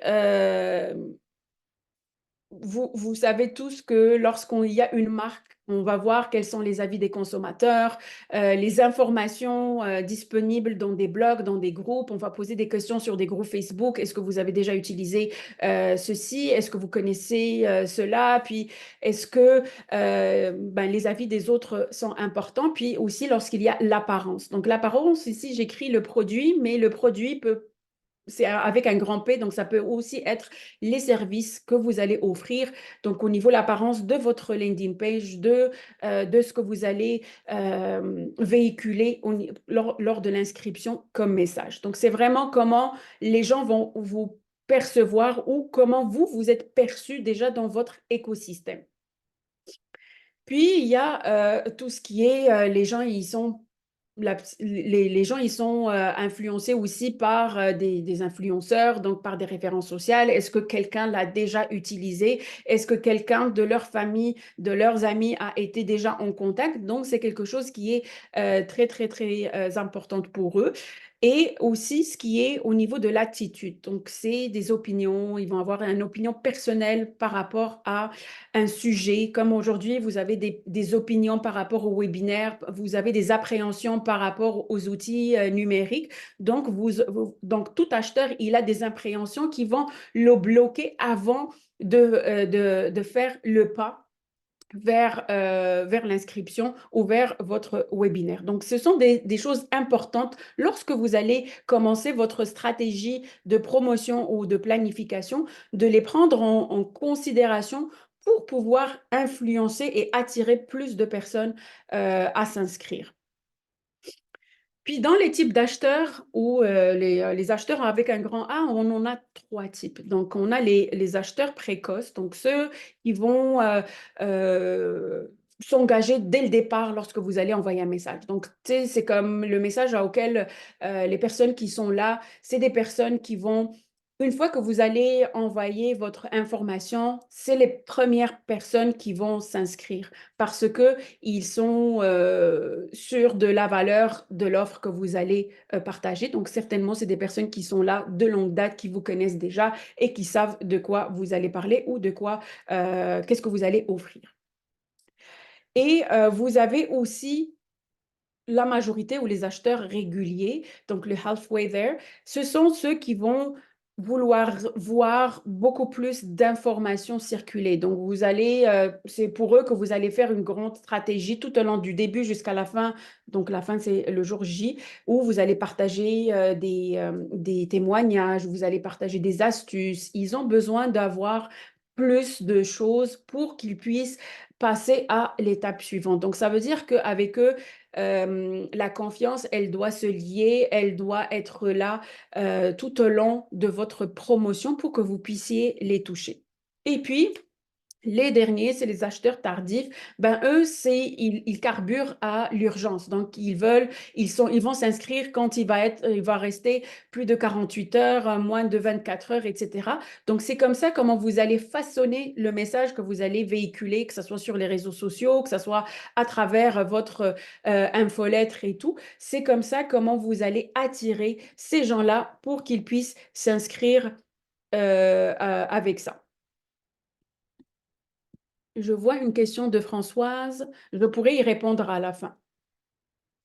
vous savez tous que lorsqu'il y a une marque, on va voir quels sont les avis des consommateurs, les informations disponibles dans des blogs, dans des groupes. On va poser des questions sur des groupes Facebook. Est-ce que vous avez déjà utilisé ceci? Est-ce que vous connaissez cela? Puis, est-ce que les avis des autres sont importants? Puis aussi, lorsqu'il y a l'apparence. Donc, l'apparence, ici, j'écris le produit, mais le produit c'est avec un grand P, donc ça peut aussi être les services que vous allez offrir. Donc, au niveau de l'apparence de votre landing page, de ce que vous allez véhiculer lors de l'inscription comme message. Donc, c'est vraiment comment les gens vont vous percevoir ou comment vous êtes perçu déjà dans votre écosystème. Puis, il y a tout ce qui est, les gens, ils sont influencés aussi par des influenceurs, donc par des références sociales. Est-ce que quelqu'un l'a déjà utilisé? Est-ce que quelqu'un de leur famille, de leurs amis a été déjà en contact? Donc, c'est quelque chose qui est très importante pour eux. et aussi ce qui est au niveau de l'attitude. Donc, c'est des opinions, ils vont avoir une opinion personnelle par rapport à un sujet. Comme aujourd'hui, vous avez des opinions par rapport au webinaire, vous avez des appréhensions par rapport aux outils numériques. Donc, donc, tout acheteur, il a des appréhensions qui vont le bloquer avant de faire le pas vers l'inscription ou vers votre webinaire. Donc, ce sont des choses importantes lorsque vous allez commencer votre stratégie de promotion ou de planification, de les prendre en considération pour pouvoir influencer et attirer plus de personnes à s'inscrire. Puis dans les types d'acheteurs ou les acheteurs avec un grand A, on en a trois types. Donc, on a les acheteurs précoces, donc ceux qui vont s'engager dès le départ lorsque vous allez envoyer un message. Donc, tu sais, c'est comme le message auquel les personnes qui sont là, c'est des personnes qui vont, une fois que vous allez envoyer votre information, c'est les premières personnes qui vont s'inscrire parce que ils sont sûrs de la valeur de l'offre que vous allez partager. Donc, certainement, c'est des personnes qui sont là de longue date, qui vous connaissent déjà et qui savent de quoi vous allez parler ou de quoi, qu'est-ce que vous allez offrir. Et vous avez aussi la majorité ou les acheteurs réguliers, donc le halfway there, ce sont ceux qui vont vouloir voir beaucoup plus d'informations circuler. Donc, c'est pour eux que vous allez faire une grande stratégie tout au long du début jusqu'à la fin. Donc, la fin, c'est le jour J, où vous allez partager des témoignages, vous allez partager des astuces. Ils ont besoin d'avoir plus de choses pour qu'ils puissent passer à l'étape suivante. Donc, ça veut dire qu'avec eux, la confiance, elle doit se lier, elle doit être là tout au long de votre promotion pour que vous puissiez les toucher. Et puis, les derniers, c'est les acheteurs tardifs. Ben, eux, ils carburent à l'urgence. Donc, ils vont s'inscrire quand il va rester plus de 48 heures, moins de 24 heures, etc. Donc, c'est comme ça comment vous allez façonner le message que vous allez véhiculer, que ce soit sur les réseaux sociaux, que ce soit à travers votre infolettre et tout. C'est comme ça comment vous allez attirer ces gens-là pour qu'ils puissent s'inscrire avec ça. Je vois une question de Françoise. Je pourrais y répondre à la fin,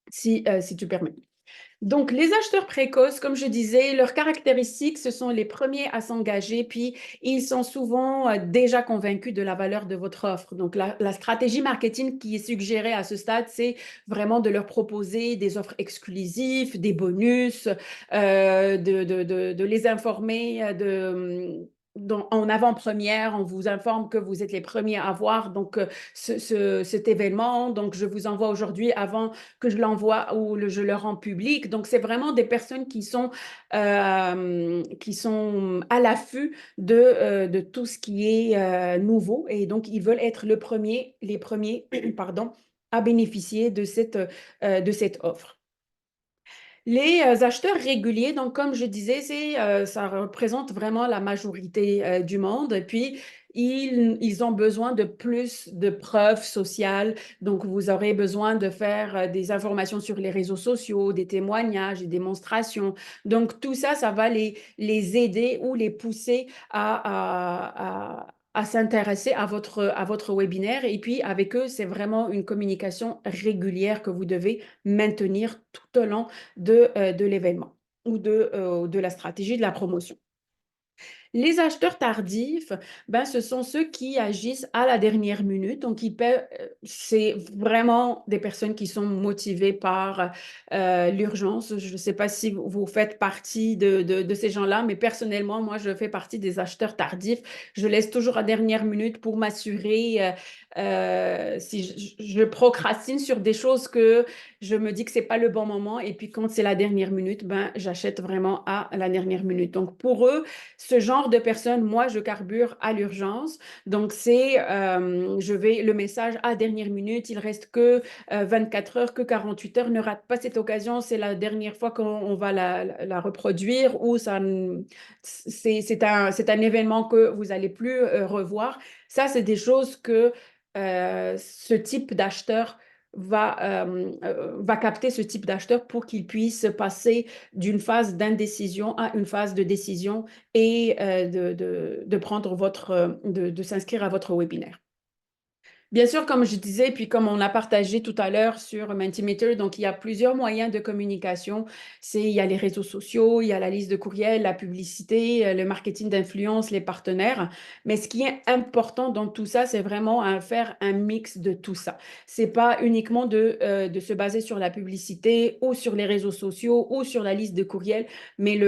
si tu permets. Donc, les acheteurs précoces, comme je disais, leurs caractéristiques, ce sont les premiers à s'engager, puis ils sont souvent déjà convaincus de la valeur de votre offre. Donc, la stratégie marketing qui est suggérée à ce stade, c'est vraiment de leur proposer des offres exclusives, des bonus, de les informer en avant-première, on vous informe que vous êtes les premiers à voir donc, cet événement. Donc, je vous envoie aujourd'hui avant que je l'envoie ou je le rends public. Donc, c'est vraiment des personnes qui sont à l'affût de tout ce qui est nouveau. Et donc, ils veulent être les premiers pardon, à bénéficier de cette offre. Les acheteurs réguliers, donc comme je disais, ça représente vraiment la majorité du monde. Et puis, ils ont besoin de plus de preuves sociales. Donc, vous aurez besoin de faire des informations sur les réseaux sociaux, des témoignages, des démonstrations. Donc, tout ça, ça va les aider ou les pousser à s'intéresser à votre webinaire. Et puis, avec eux, c'est vraiment une communication régulière que vous devez maintenir tout au long de l'événement ou de la stratégie de la promotion. Les acheteurs tardifs, ben, ce sont ceux qui agissent à la dernière minute. Donc, c'est vraiment des personnes qui sont motivées par l'urgence. Je ne sais pas si vous faites partie de ces gens-là, mais personnellement, moi, je fais partie des acheteurs tardifs. Je laisse toujours à dernière minute pour m'assurer si je procrastine sur des choses que je me dis que c'est pas le bon moment. Et puis, quand c'est la dernière minute, ben, j'achète vraiment à la dernière minute. Donc, pour eux, ce genre de personnes, moi, je carbure à l'urgence. Donc, le message à dernière minute, il reste que 24 heures, que 48 heures. Ne rate pas cette occasion, c'est la dernière fois qu'on va la reproduire ou c'est un événement que vous n'allez plus revoir. Ça, c'est des choses que ce type d'acheteur va capter ce type d'acheteur pour qu'il puisse passer d'une phase d'indécision à une phase de décision et de prendre de s'inscrire à votre webinaire. Bien sûr, comme je disais, puis comme on a partagé tout à l'heure sur Mentimeter, donc il y a plusieurs moyens de communication. Il y a les réseaux sociaux, il y a la liste de courriels, la publicité, le marketing d'influence, les partenaires. Mais ce qui est important dans tout ça, c'est vraiment faire un mix de tout ça. C'est pas uniquement de se baser sur la publicité ou sur les réseaux sociaux ou sur la liste de courriels, mais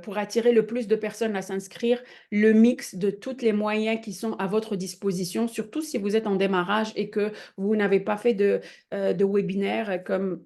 pour attirer le plus de personnes à s'inscrire, le mix de tous les moyens qui sont à votre disposition, surtout si vous êtes en démarrage et que vous n'avez pas fait de webinaire comme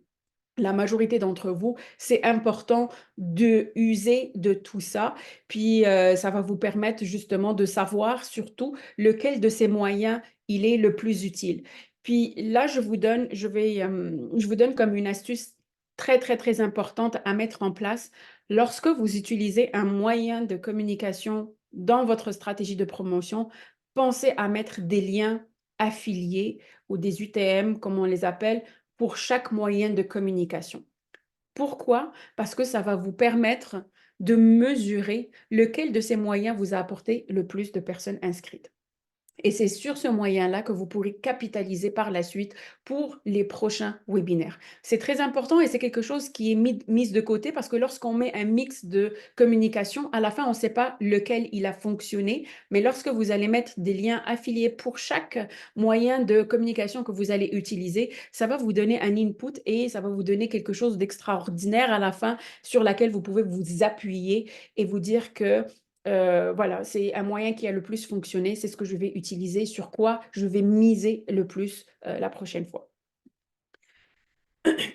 la majorité d'entre vous, c'est important de user de tout ça. Puis, ça va vous permettre justement de savoir surtout lequel de ces moyens il est le plus utile. Puis là, je vous donne comme une astuce très, très, très importante à mettre en place lorsque vous utilisez un moyen de communication dans votre stratégie de promotion. Pensez à mettre des liens affiliés ou des UTM, comme on les appelle, pour chaque moyen de communication. Pourquoi? Parce que ça va vous permettre de mesurer lequel de ces moyens vous a apporté le plus de personnes inscrites. Et c'est sur ce moyen-là que vous pourrez capitaliser par la suite pour les prochains webinaires. C'est très important et c'est quelque chose qui est mis de côté parce que lorsqu'on met un mix de communication, à la fin, on ne sait pas lequel il a fonctionné. Mais lorsque vous allez mettre des liens affiliés pour chaque moyen de communication que vous allez utiliser, ça va vous donner un input et ça va vous donner quelque chose d'extraordinaire à la fin sur laquelle vous pouvez vous appuyer et vous dire que voilà, c'est un moyen qui a le plus fonctionné, c'est ce que je vais utiliser, sur quoi je vais miser le plus la prochaine fois.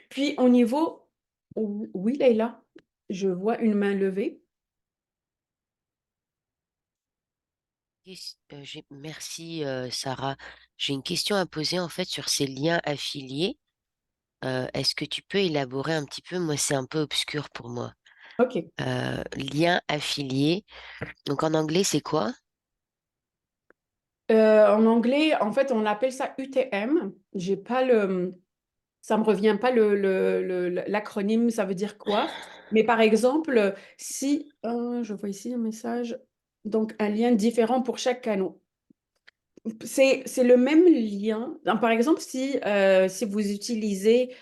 Puis au niveau... Oui, Leïla, je vois une main levée. Merci, Sarah. J'ai une question à poser en fait sur ces liens affiliés. Est-ce que tu peux élaborer un petit peu? Moi, c'est un peu obscur pour moi. OK. Liens affiliés. Donc en anglais, c'est quoi? En anglais, en fait, on appelle ça UTM. J'ai pas ça me revient pas l'acronyme, ça veut dire quoi. Mais par exemple, si, je vois ici un message, donc un lien différent pour chaque canal. C'est le même lien. Donc, par exemple, si vous utilisez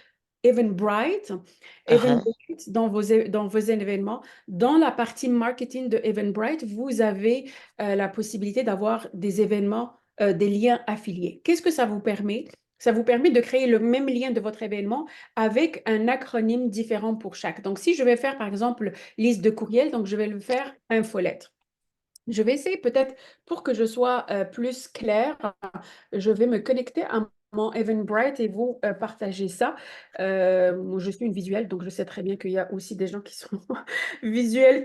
Eventbrite, Ah, ah. Eventbrite dans vos événements, dans la partie marketing de Eventbrite, vous avez la possibilité d'avoir des événements, des liens affiliés. Qu'est-ce que ça vous permet? Ça vous permet de créer le même lien de votre événement avec un acronyme différent pour chaque. Donc, si je vais faire, par exemple, liste de courriel, donc je vais le faire infolettre. Je vais essayer peut-être pour que je sois plus claire, je vais me connecter à mon Eventbrite et vous partager ça. Moi, je suis une visuelle, donc je sais très bien qu'il y a aussi des gens qui sont visuels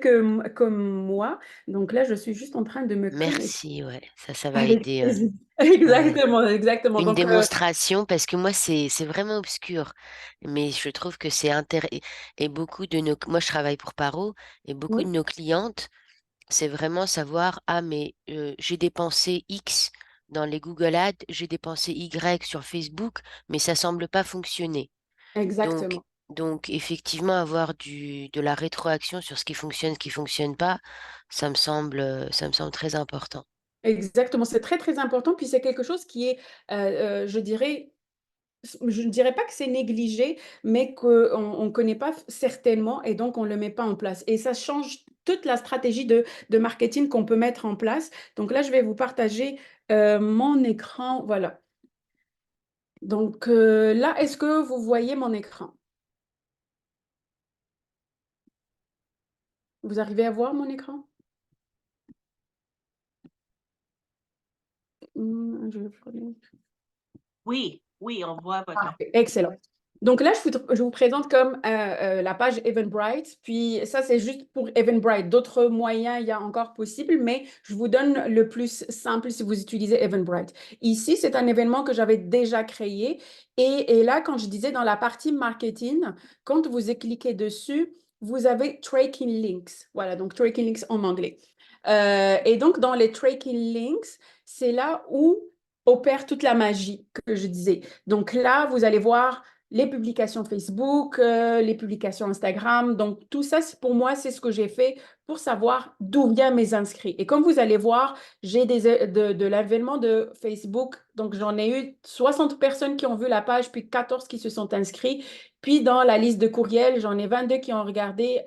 comme moi. Donc là, je suis juste en train de me connecter Merci, ouais. Ça va avec aider. plaisir. Ouais. Exactement, exactement. Une Donc, démonstration, parce que moi, c'est vraiment obscur. Mais je trouve que c'est intéressant. Et beaucoup de nos... Moi, je travaille pour Paro, et beaucoup de oui, nos clientes, c'est vraiment savoir, ah, mais j'ai dépensé X dans les Google Ads, j'ai dépensé Y sur Facebook, mais ça semble pas fonctionner. Donc, exactement. donc effectivement, avoir de la rétroaction sur ce qui fonctionne pas, ça me semble très important. Exactement, c'est très, très important. Puis c'est quelque chose qui est, je dirais, je ne dirais pas que c'est négligé, mais qu'on ne connaît pas certainement et donc on ne le met pas en place. Et ça change toute la stratégie de marketing qu'on peut mettre en place. Donc là, je vais vous partager mon écran. Voilà. Donc là, est-ce que vous voyez mon écran? Vous arrivez à voir mon écran? Je vais prendre- Oui, oui, on voit votre... Parfait, excellent. Donc là, je vous présente comme la page Eventbrite. Puis ça, c'est juste pour Eventbrite. D'autres moyens, il y a encore possible, mais je vous donne le plus simple si vous utilisez Eventbrite. Ici, c'est un événement que j'avais déjà créé. Et là, quand je disais dans la partie marketing, quand vous cliquez dessus, vous avez Tracking Links. Voilà, donc Tracking Links en anglais. Et donc, dans les Tracking Links, c'est là où opère toute la magie que je disais. Donc là, vous allez voir les publications Facebook, les publications Instagram. Donc tout ça, pour moi, c'est ce que j'ai fait pour savoir d'où viennent mes inscrits. Et comme vous allez voir, j'ai de l'avènement de Facebook. Donc j'en ai eu 60 personnes qui ont vu la page, puis 14 qui se sont inscrits. Puis dans la liste de courriels, j'en ai 22 qui ont regardé,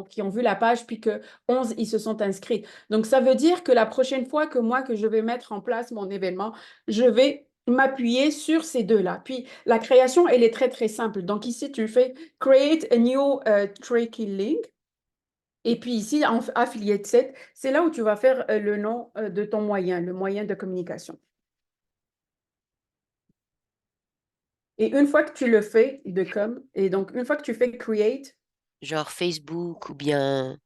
qui ont vu la page, puis que 11, ils se sont inscrits. Donc ça veut dire que la prochaine fois que je vais mettre en place mon événement, je vais m'appuyer sur ces deux-là. Puis la création, elle est très, très simple. Donc ici, tu fais Create a new tracking link. Et puis ici, en affiliate set, c'est là où tu vas faire le nom de ton moyen, le moyen de communication. Et une fois que tu le fais, et donc une fois que tu fais Create, Genre Facebook ou bien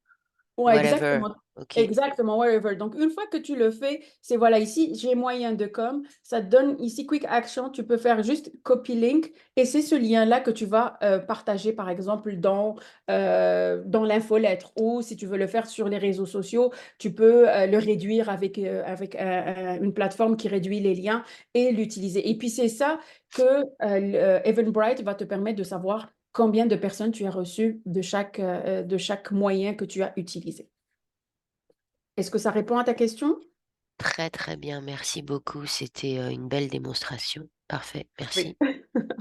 ouais, whatever. exactement. Ok. Exactement, wherever. Donc, une fois que tu le fais, c'est voilà, ici, j'ai moyen de com. Ça te donne ici Quick Action. Tu peux faire juste copy link et c'est ce lien-là que tu vas partager, par exemple, dans l'infolettre ou si tu veux le faire sur les réseaux sociaux, tu peux le réduire avec, une plateforme qui réduit les liens et l'utiliser. Et puis, c'est ça que Eventbrite va te permettre de savoir combien de personnes tu as reçues de chaque moyen que tu as utilisé. Est-ce que ça répond à ta question? Très, très bien. Merci beaucoup. C'était une belle démonstration. Parfait. Oui, Merci.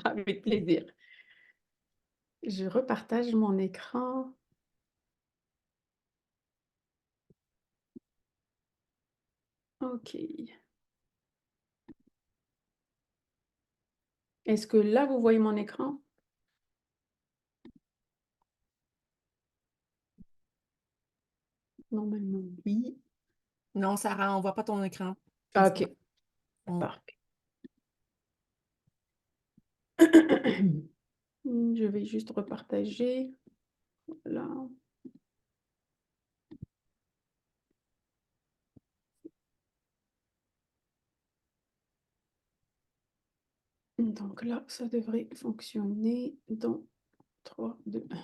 avec plaisir. Je repartage mon écran. OK. Est-ce que là, vous voyez mon écran? Normalement, oui. Non, Sarah, on ne voit pas ton écran. OK, On- parfait. Je vais juste repartager. Voilà. Donc là, ça devrait fonctionner dans 3, 2, 1.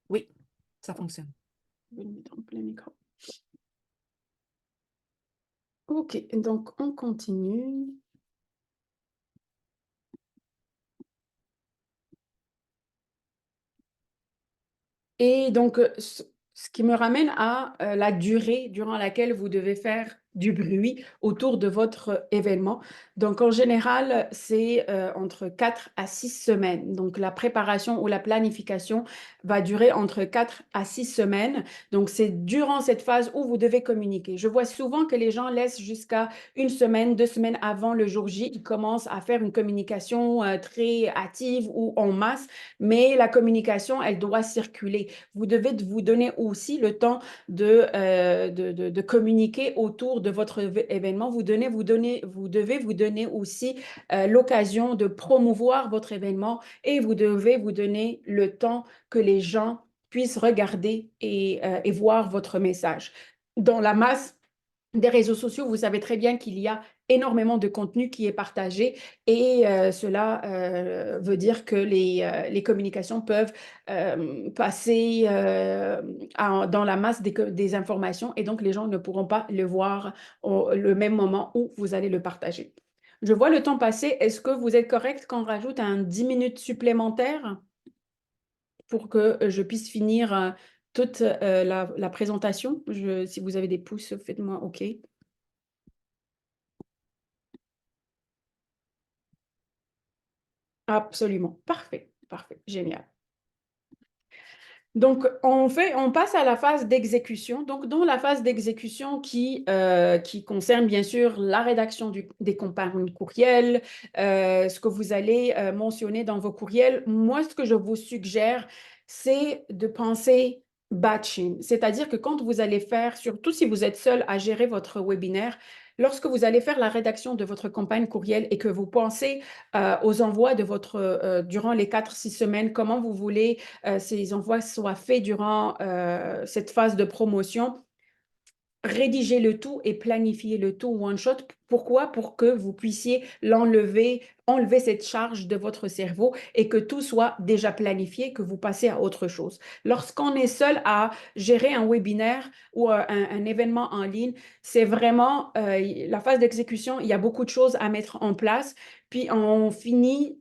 Oui, ça fonctionne. Je vais le mettre en plein écran. OK, donc on continue. Et donc, ce qui me ramène à la durée durant laquelle vous devez faire du bruit autour de votre événement. Donc, en général, c'est entre 4 à 6 semaines. Donc, la préparation ou la planification va durer entre 4 à 6 semaines. Donc, c'est durant cette phase où vous devez communiquer. Je vois souvent que les gens laissent jusqu'à 1 semaine, 2 semaines avant le jour J, ils commencent à faire une communication très hâtive ou en masse, mais la communication, elle doit circuler. Vous devez vous donner aussi le temps de communiquer autour de votre événement. Vous devez vous donner aussi l'occasion de promouvoir votre événement et vous devez vous donner le temps que les gens puissent regarder et voir votre message. Dans la masse des réseaux sociaux, vous savez très bien qu'il y a énormément de contenu qui est partagé et cela veut dire que les communications peuvent passer dans la masse des informations et donc les gens ne pourront pas le voir le même moment où vous allez le partager. Je vois le temps passer. Est-ce que vous êtes correct quand on rajoute un 10 minutes supplémentaires pour que je puisse finir toute la présentation? Si vous avez des pouces, faites-moi OK. Absolument. Parfait. Parfait. Génial. Donc, on passe à la phase d'exécution. Donc, dans la phase d'exécution qui concerne bien sûr la rédaction des campagnes courriels, ce que vous allez mentionner dans vos courriels, moi, ce que je vous suggère, c'est de penser batching. C'est-à-dire que quand vous allez faire, surtout si vous êtes seul à gérer votre webinaire, lorsque vous allez faire la rédaction de votre campagne courriel et que vous pensez aux envois durant les 4-6 semaines, comment vous voulez ces envois soient faits durant cette phase de promotion, rédiger le tout et planifier le tout one shot. Pourquoi? Pour que vous puissiez enlever cette charge de votre cerveau et que tout soit déjà planifié, que vous passez à autre chose. Lorsqu'on est seul à gérer un webinaire ou un événement en ligne, c'est vraiment la phase d'exécution. Il y a beaucoup de choses à mettre en place, puis on finit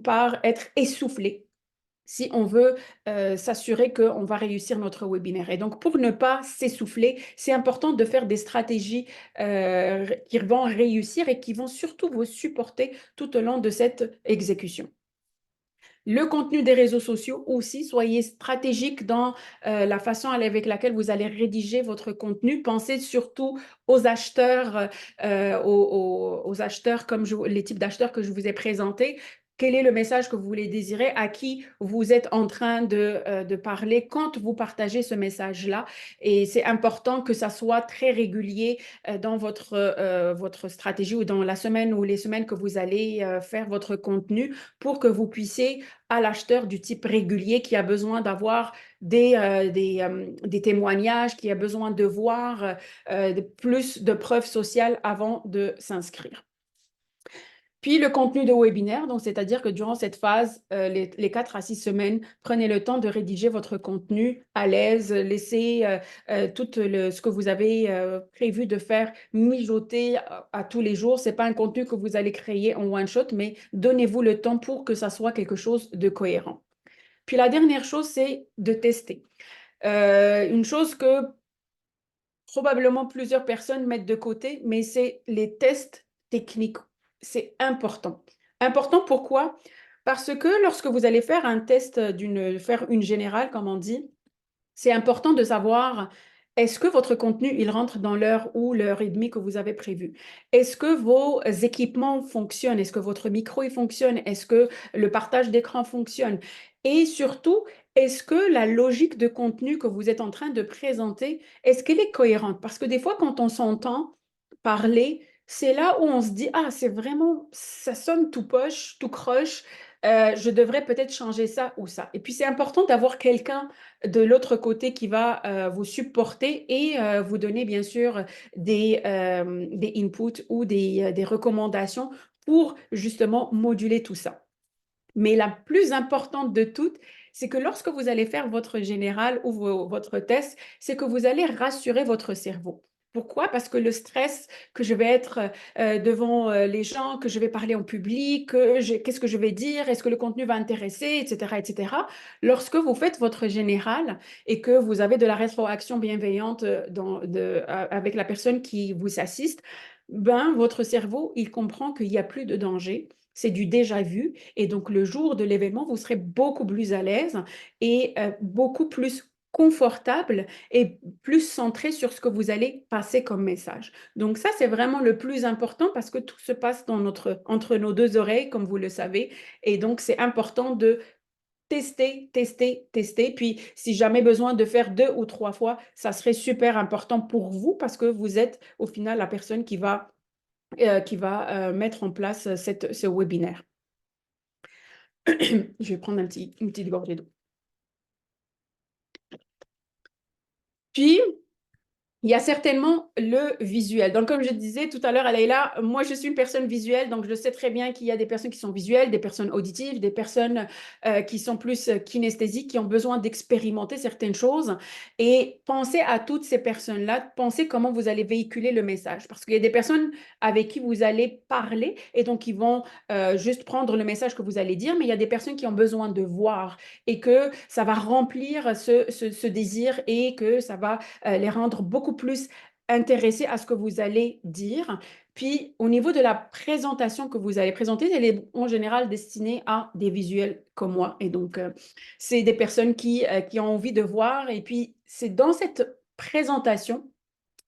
par être essoufflé si on veut s'assurer qu'on va réussir notre webinaire. Et donc, pour ne pas s'essouffler, c'est important de faire des stratégies qui vont réussir et qui vont surtout vous supporter tout au long de cette exécution. Le contenu des réseaux sociaux aussi, soyez stratégique dans la façon avec laquelle vous allez rédiger votre contenu. Pensez surtout aux acheteurs, aux acheteurs comme les types d'acheteurs que je vous ai présentés. Quel est le message que vous voulez désirer, à qui vous êtes en train de parler quand vous partagez ce message-là. Et c'est important que ça soit très régulier dans votre stratégie ou dans la semaine ou les semaines que vous allez faire votre contenu pour que vous puissiez à l'acheteur du type régulier qui a besoin d'avoir des témoignages, qui a besoin de voir plus de preuves sociales avant de s'inscrire. Puis le contenu de webinaire, donc c'est-à-dire que durant cette phase, les 4 à 6 semaines, prenez le temps de rédiger votre contenu à l'aise, laissez tout ce que vous avez prévu de faire mijoter à tous les jours. Ce n'est pas un contenu que vous allez créer en one shot, mais donnez-vous le temps pour que ça soit quelque chose de cohérent. Puis la dernière chose, c'est de tester. Une chose que probablement plusieurs personnes mettent de côté, mais c'est les tests techniques. C'est important. Important pourquoi? Parce que lorsque vous allez faire un test, faire une générale, comme on dit, c'est important de savoir est-ce que votre contenu, il rentre dans l'heure ou l'heure et demie que vous avez prévu? Est-ce que vos équipements fonctionnent? Est-ce que votre micro, il fonctionne? Est-ce que le partage d'écran fonctionne? Et surtout, est-ce que la logique de contenu que vous êtes en train de présenter, est-ce qu'elle est cohérente? Parce que des fois, quand on s'entend parler, c'est là où on se dit, ah, c'est vraiment, ça sonne tout poche, tout croche, je devrais peut-être changer ça ou ça. Et puis, c'est important d'avoir quelqu'un de l'autre côté qui va vous supporter et vous donner, bien sûr, des inputs ou des recommandations pour justement moduler tout ça. Mais la plus importante de toutes, c'est que lorsque vous allez faire votre général ou votre test, c'est que vous allez rassurer votre cerveau. Pourquoi? Parce que le stress que je vais être devant les gens, que je vais parler en public, qu'est-ce que je vais dire, est-ce que le contenu va intéresser, etc., etc. Lorsque vous faites votre général et que vous avez de la rétroaction bienveillante avec la personne qui vous assiste, ben, votre cerveau, il comprend qu'il n'y a plus de danger. C'est du déjà vu. Et donc, le jour de l'événement, vous serez beaucoup plus à l'aise et beaucoup plus confortable et plus centré sur ce que vous allez passer comme message. Donc ça, c'est vraiment le plus important parce que tout se passe entre nos deux oreilles, comme vous le savez. Et donc, c'est important de tester, tester, tester. Puis, si jamais besoin de faire 2 ou 3 fois, ça serait super important pour vous parce que vous êtes au final la personne qui va mettre en place ce webinaire. Je vais prendre une petite gorgée d'eau. Puis, il y a certainement le visuel. Donc, comme je disais tout à l'heure à Leïla, moi, je suis une personne visuelle, donc je sais très bien qu'il y a des personnes qui sont visuelles, des personnes auditives, des personnes qui sont plus kinesthésiques, qui ont besoin d'expérimenter certaines choses. Et pensez à toutes ces personnes-là, pensez comment vous allez véhiculer le message. Parce qu'il y a des personnes avec qui vous allez parler et donc ils vont juste prendre le message que vous allez dire, mais il y a des personnes qui ont besoin de voir et que ça va remplir ce désir et que ça va les rendre beaucoup plus intéressés à ce que vous allez dire. Puis, au niveau de la présentation que vous allez présenter, elle est en général destinée à des visuels comme moi. Et donc, c'est des personnes qui ont envie de voir. Et puis, c'est dans cette présentation,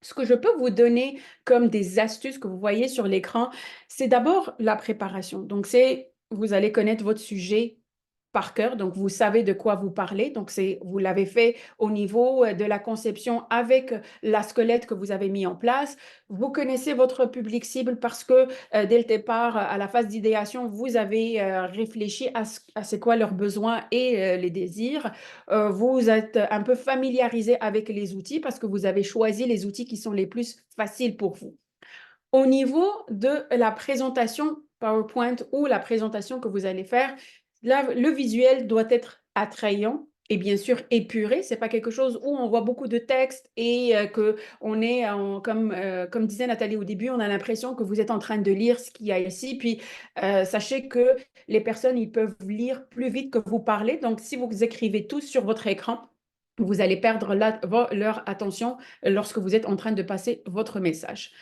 ce que je peux vous donner comme des astuces que vous voyez sur l'écran, c'est d'abord la préparation. Donc, vous allez connaître votre sujet par cœur, donc vous savez de quoi vous parlez, donc vous l'avez fait au niveau de la conception avec la squelette que vous avez mis en place. Vous connaissez votre public cible parce que dès le départ, à la phase d'idéation, vous avez réfléchi à c'est quoi leurs besoins et les désirs. Vous êtes un peu familiarisé avec les outils parce que vous avez choisi les outils qui sont les plus faciles pour vous. Au niveau de la présentation PowerPoint ou la présentation que vous allez faire, là, le visuel doit être attrayant et bien sûr épuré. Ce n'est pas quelque chose où on voit beaucoup de texte et qu'on est, comme disait Nathalie au début, on a l'impression que vous êtes en train de lire ce qu'il y a ici. Puis sachez que les personnes, ils peuvent lire plus vite que vous parlez. Donc, si vous écrivez tout sur votre écran, vous allez perdre leur attention lorsque vous êtes en train de passer votre message.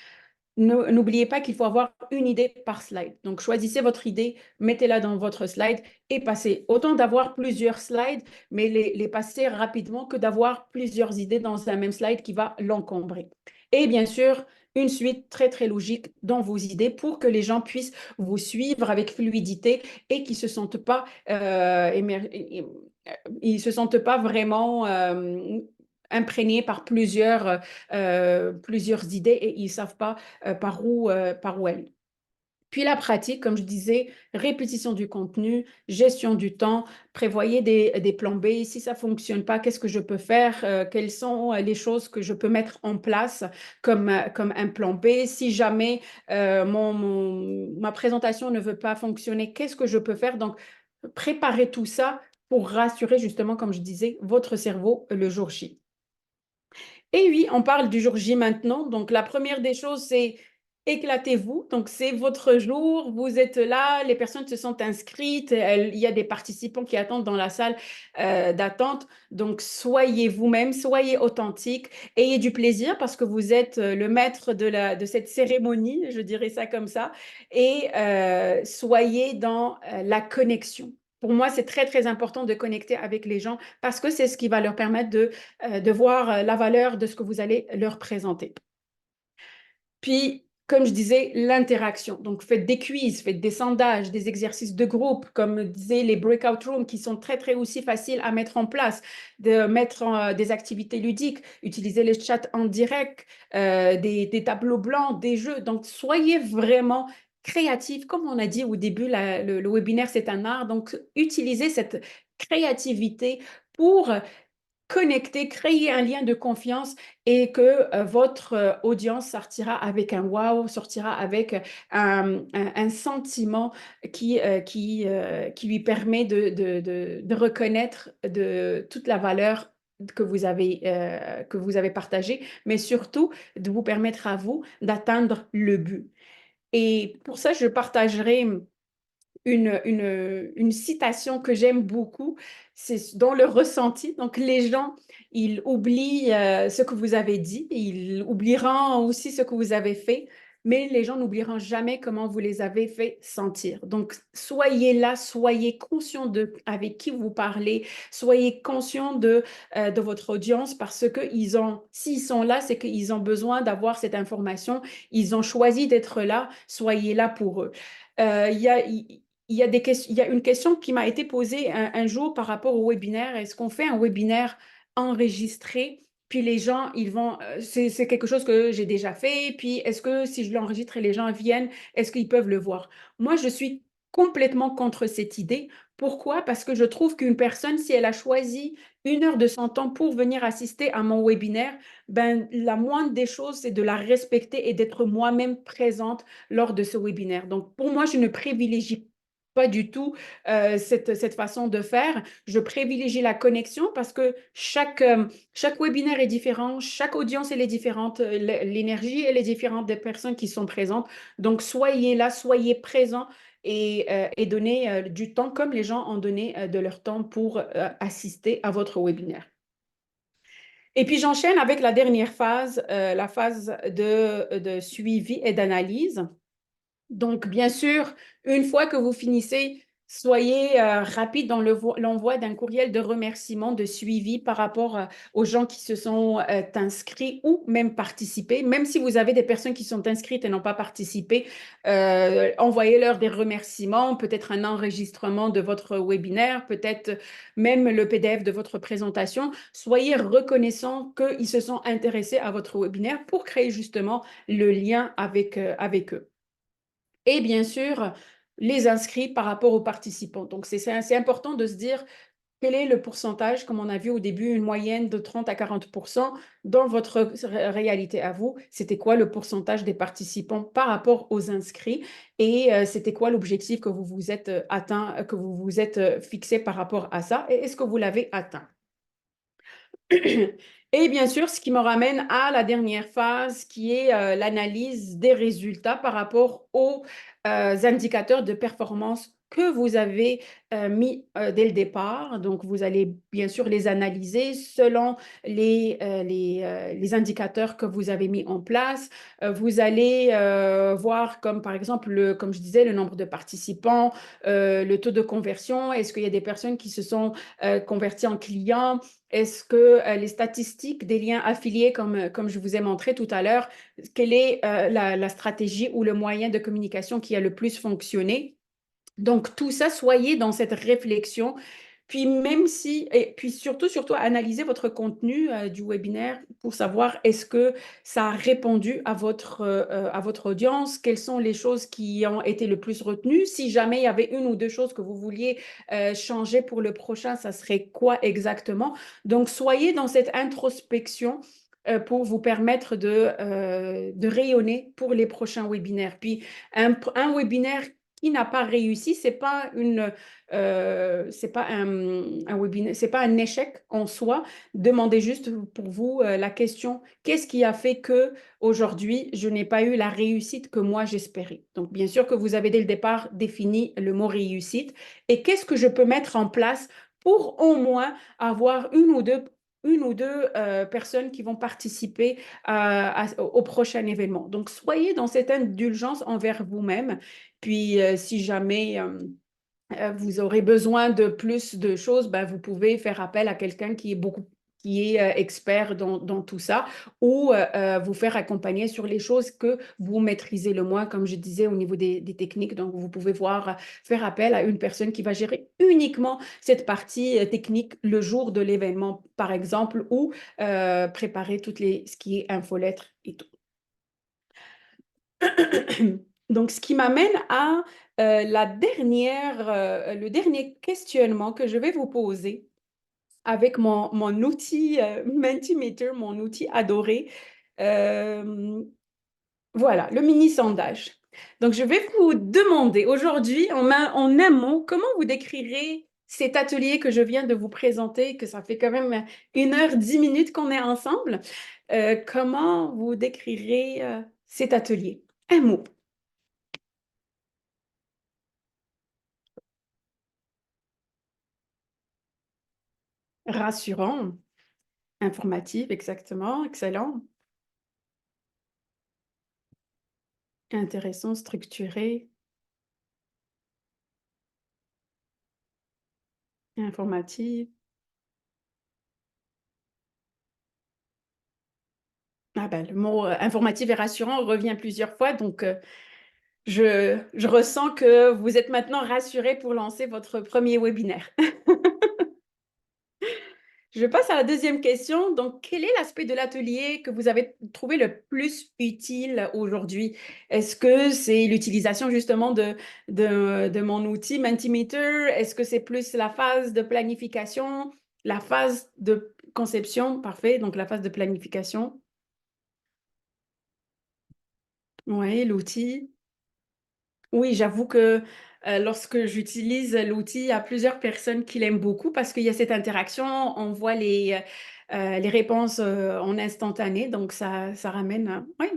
N'oubliez pas qu'il faut avoir une idée par slide. Donc, choisissez votre idée, mettez-la dans votre slide et passez. Autant d'avoir plusieurs slides, mais les passer rapidement que d'avoir plusieurs idées dans un même slide qui va l'encombrer. Et bien sûr, une suite très, très logique dans vos idées pour que les gens puissent vous suivre avec fluidité et qu'ils ne se sentent pas, ils se sentent pas vraiment imprégnés par plusieurs idées et ils ne savent pas par où aller. Puis la pratique, comme je disais, répétition du contenu, gestion du temps, prévoyez des plans B. Si ça ne fonctionne pas, qu'est-ce que je peux faire? Quelles sont les choses que je peux mettre en place comme un plan B? Si jamais ma présentation ne veut pas fonctionner, qu'est-ce que je peux faire? Donc, préparez tout ça pour rassurer justement, comme je disais, votre cerveau le jour J. Et oui, on parle du jour J maintenant. Donc, la première des choses, c'est éclatez-vous. Donc, c'est votre jour, vous êtes là, les personnes se sont inscrites, il y a des participants qui attendent dans la salle d'attente. Donc, soyez vous-même, soyez authentique, ayez du plaisir parce que vous êtes le maître de cette cérémonie, je dirais ça comme ça, et soyez dans la connexion. Pour moi, c'est très, très important de connecter avec les gens parce que c'est ce qui va leur permettre de voir la valeur de ce que vous allez leur présenter. Puis, comme je disais, l'interaction. Donc, faites des quiz, faites des sondages, des exercices de groupe, comme disaient les breakout rooms, qui sont très, très aussi faciles à mettre en place, de mettre des activités ludiques, utiliser les chats en direct, des tableaux blancs, des jeux. Donc, soyez vraiment créatifs. Comme on a dit au début, le webinaire, c'est un art. Donc, utilisez cette créativité pour connecter, créer un lien de confiance et que votre audience sortira avec un wow, sortira avec un sentiment qui lui permet de reconnaître toute la valeur que vous avez partagée, mais surtout de vous permettre à vous d'atteindre le but. Et pour ça, je partagerai une citation que j'aime beaucoup, c'est dans le ressenti. Donc, les gens, ils oublient ce que vous avez dit, ils oublieront aussi ce que vous avez fait, mais les gens n'oublieront jamais comment vous les avez fait sentir. Donc, soyez là, soyez conscient de avec qui vous parlez, soyez conscient de votre audience parce que s'ils sont là, c'est qu'ils ont besoin d'avoir cette information, ils ont choisi d'être là, soyez là pour eux. Il y a une question qui m'a été posée un jour par rapport au webinaire. Est-ce qu'on fait un webinaire enregistré? Puis les gens, c'est quelque chose que j'ai déjà fait. Puis est-ce que si je l'enregistre et les gens viennent, est-ce qu'ils peuvent le voir? Moi, je suis complètement contre cette idée. Pourquoi? Parce que je trouve qu'une personne, si elle a choisi 1 heure de son temps pour venir assister à mon webinaire, ben, la moindre des choses, c'est de la respecter et d'être moi-même présente lors de ce webinaire. Donc, pour moi, je ne privilégie pas du tout cette façon de faire. Je privilégie la connexion parce que chaque webinaire est différent, chaque audience elle est différente, l'énergie elle est différente des personnes qui sont présentes. Donc, soyez là, soyez présents et donnez du temps comme les gens ont donné de leur temps pour assister à votre webinaire. Et puis, j'enchaîne avec la dernière phase, la phase de suivi et d'analyse. Donc, bien sûr, une fois que vous finissez Soyez rapide dans l'envoi d'un courriel de remerciement, de suivi par rapport aux gens qui se sont inscrits ou même participés. Même si vous avez des personnes qui sont inscrites et n'ont pas participé, envoyez-leur des remerciements, peut-être un enregistrement de votre webinaire, peut-être même le PDF de votre présentation. Soyez reconnaissants qu'ils se sont intéressés à votre webinaire pour créer justement le lien avec eux. Et bien sûr, les inscrits par rapport aux participants. Donc, c'est important de se dire quel est le pourcentage, comme on a vu au début, une moyenne de 30 à 40% dans votre réalité à vous. C'était quoi le pourcentage des participants par rapport aux inscrits et c'était quoi l'objectif que vous vous êtes atteint, que vous vous êtes fixé par rapport à ça et est-ce que vous l'avez atteint? Et bien sûr, ce qui me ramène à la dernière phase qui est l'analyse des résultats par rapport aux indicateurs de performance que vous avez mis dès le départ. Donc, vous allez bien sûr les analyser selon les indicateurs que vous avez mis en place. Vous allez voir comme par exemple, comme je disais, le nombre de participants, le taux de conversion. Est-ce qu'il y a des personnes qui se sont converties en clients? Est-ce que les statistiques des liens affiliés, comme je vous ai montré tout à l'heure, quelle est la stratégie ou le moyen de communication qui a le plus fonctionné? Donc, tout ça, soyez dans cette réflexion. Puis même si, et puis surtout, analysez votre contenu du webinaire pour savoir est-ce que ça a répondu à votre audience, quelles sont les choses qui ont été le plus retenues. Si jamais il y avait une ou deux choses que vous vouliez changer pour le prochain, ça serait quoi exactement? Donc, soyez dans cette introspection pour vous permettre de rayonner pour les prochains webinaires. Puis, un webinaire qui n'a pas réussi, c'est pas un webinaire, c'est pas un échec en soi. Demandez juste pour vous la question, qu'est-ce qui a fait que aujourd'hui je n'ai pas eu la réussite que moi j'espérais? Donc bien sûr que vous avez dès le départ défini le mot réussite et qu'est-ce que je peux mettre en place pour au moins avoir une ou deux personnes qui vont participer au prochain événement. Donc, soyez dans cette indulgence envers vous-même. Puis, si jamais vous aurez besoin de plus de choses, ben, vous pouvez faire appel à quelqu'un qui est expert dans tout ça ou vous faire accompagner sur les choses que vous maîtrisez le moins, comme je disais, au niveau des techniques. Donc, vous pouvez faire appel à une personne qui va gérer uniquement cette partie technique le jour de l'événement, par exemple, ou préparer ce qui est infolettre et tout. Donc, ce qui m'amène à le dernier questionnement que je vais vous poser avec mon outil Mentimeter, mon outil adoré. Voilà, le mini-sondage. Donc, je vais vous demander aujourd'hui, en un mot, comment vous décrirez cet atelier que je viens de vous présenter, que ça fait quand même 1h10 qu'on est ensemble. Comment vous décrirez cet atelier? Un mot. Rassurant, informatif, exactement, excellent. Intéressant, structuré, informatif. Ah ben, le mot informatif et rassurant revient plusieurs fois, donc je ressens que vous êtes maintenant rassuré pour lancer votre premier webinaire. Je passe à la deuxième question. Donc, quel est l'aspect de l'atelier que vous avez trouvé le plus utile aujourd'hui? Est-ce que c'est l'utilisation justement de mon outil Mentimeter? Est-ce que c'est plus la phase de planification, la phase de conception? Parfait, donc la phase de planification. Oui, l'outil. Oui, j'avoue que lorsque j'utilise l'outil, il y a plusieurs personnes qui l'aiment beaucoup parce qu'il y a cette interaction, on voit les réponses en instantané, donc ça ramène. Oui,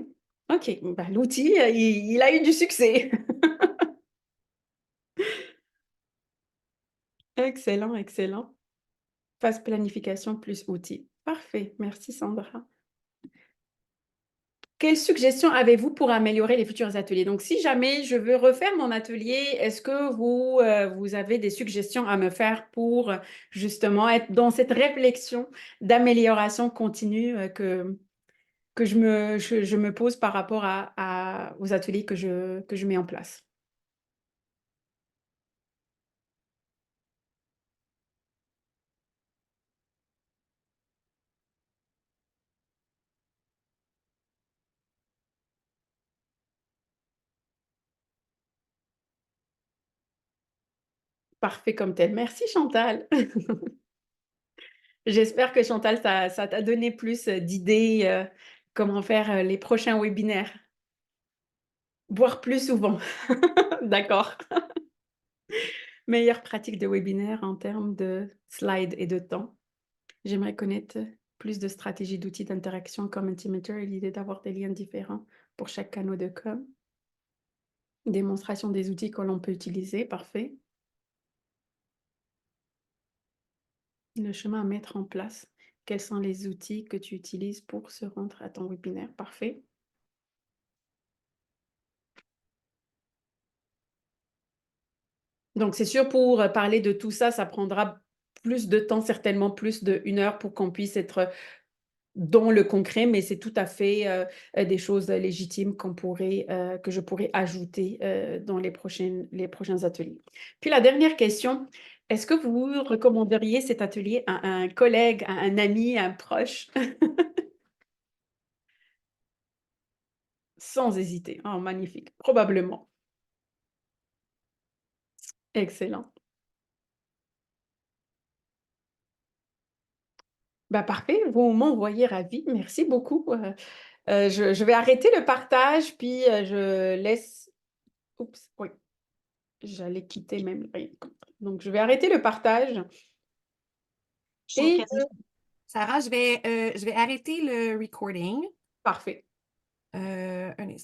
ok, ben, l'outil, il a eu du succès. Excellent, excellent. Phase planification plus outil. Parfait, merci Sandra. Quelles suggestions avez-vous pour améliorer les futurs ateliers? Donc, si jamais je veux refaire mon atelier, est-ce que vous avez des suggestions à me faire pour justement être dans cette réflexion d'amélioration continue que je me pose par rapport aux ateliers que je mets en place? Parfait comme tel. Merci Chantal. J'espère que Chantal, ça t'a donné plus d'idées comment faire les prochains webinaires, voire plus souvent. D'accord. Meilleure pratique de webinaire en termes de slides et de temps. J'aimerais connaître plus de stratégies d'outils d'interaction comme Mentimeter et l'idée d'avoir des liens différents pour chaque canal de com. Démonstration des outils que l'on peut utiliser, parfait. Le chemin à mettre en place. Quels sont les outils que tu utilises pour se rendre à ton webinaire? Parfait. Donc, c'est sûr, pour parler de tout ça, ça prendra plus de temps, certainement plus d'1 heure pour qu'on puisse être dans le concret, mais c'est tout à fait des choses légitimes que je pourrais ajouter dans les prochains ateliers. Puis la dernière question, est-ce que vous recommanderiez cet atelier à un collègue, à un ami, à un proche? Sans hésiter. Oh, magnifique. Probablement. Excellent. Bah, parfait, vous m'envoyez ravi. Merci beaucoup. Je vais arrêter le partage, puis je laisse... Oups, oui, j'allais quitter même. Oui. Donc, je vais arrêter le partage. Et Sarah, je vais arrêter le recording. parfait. Un instant.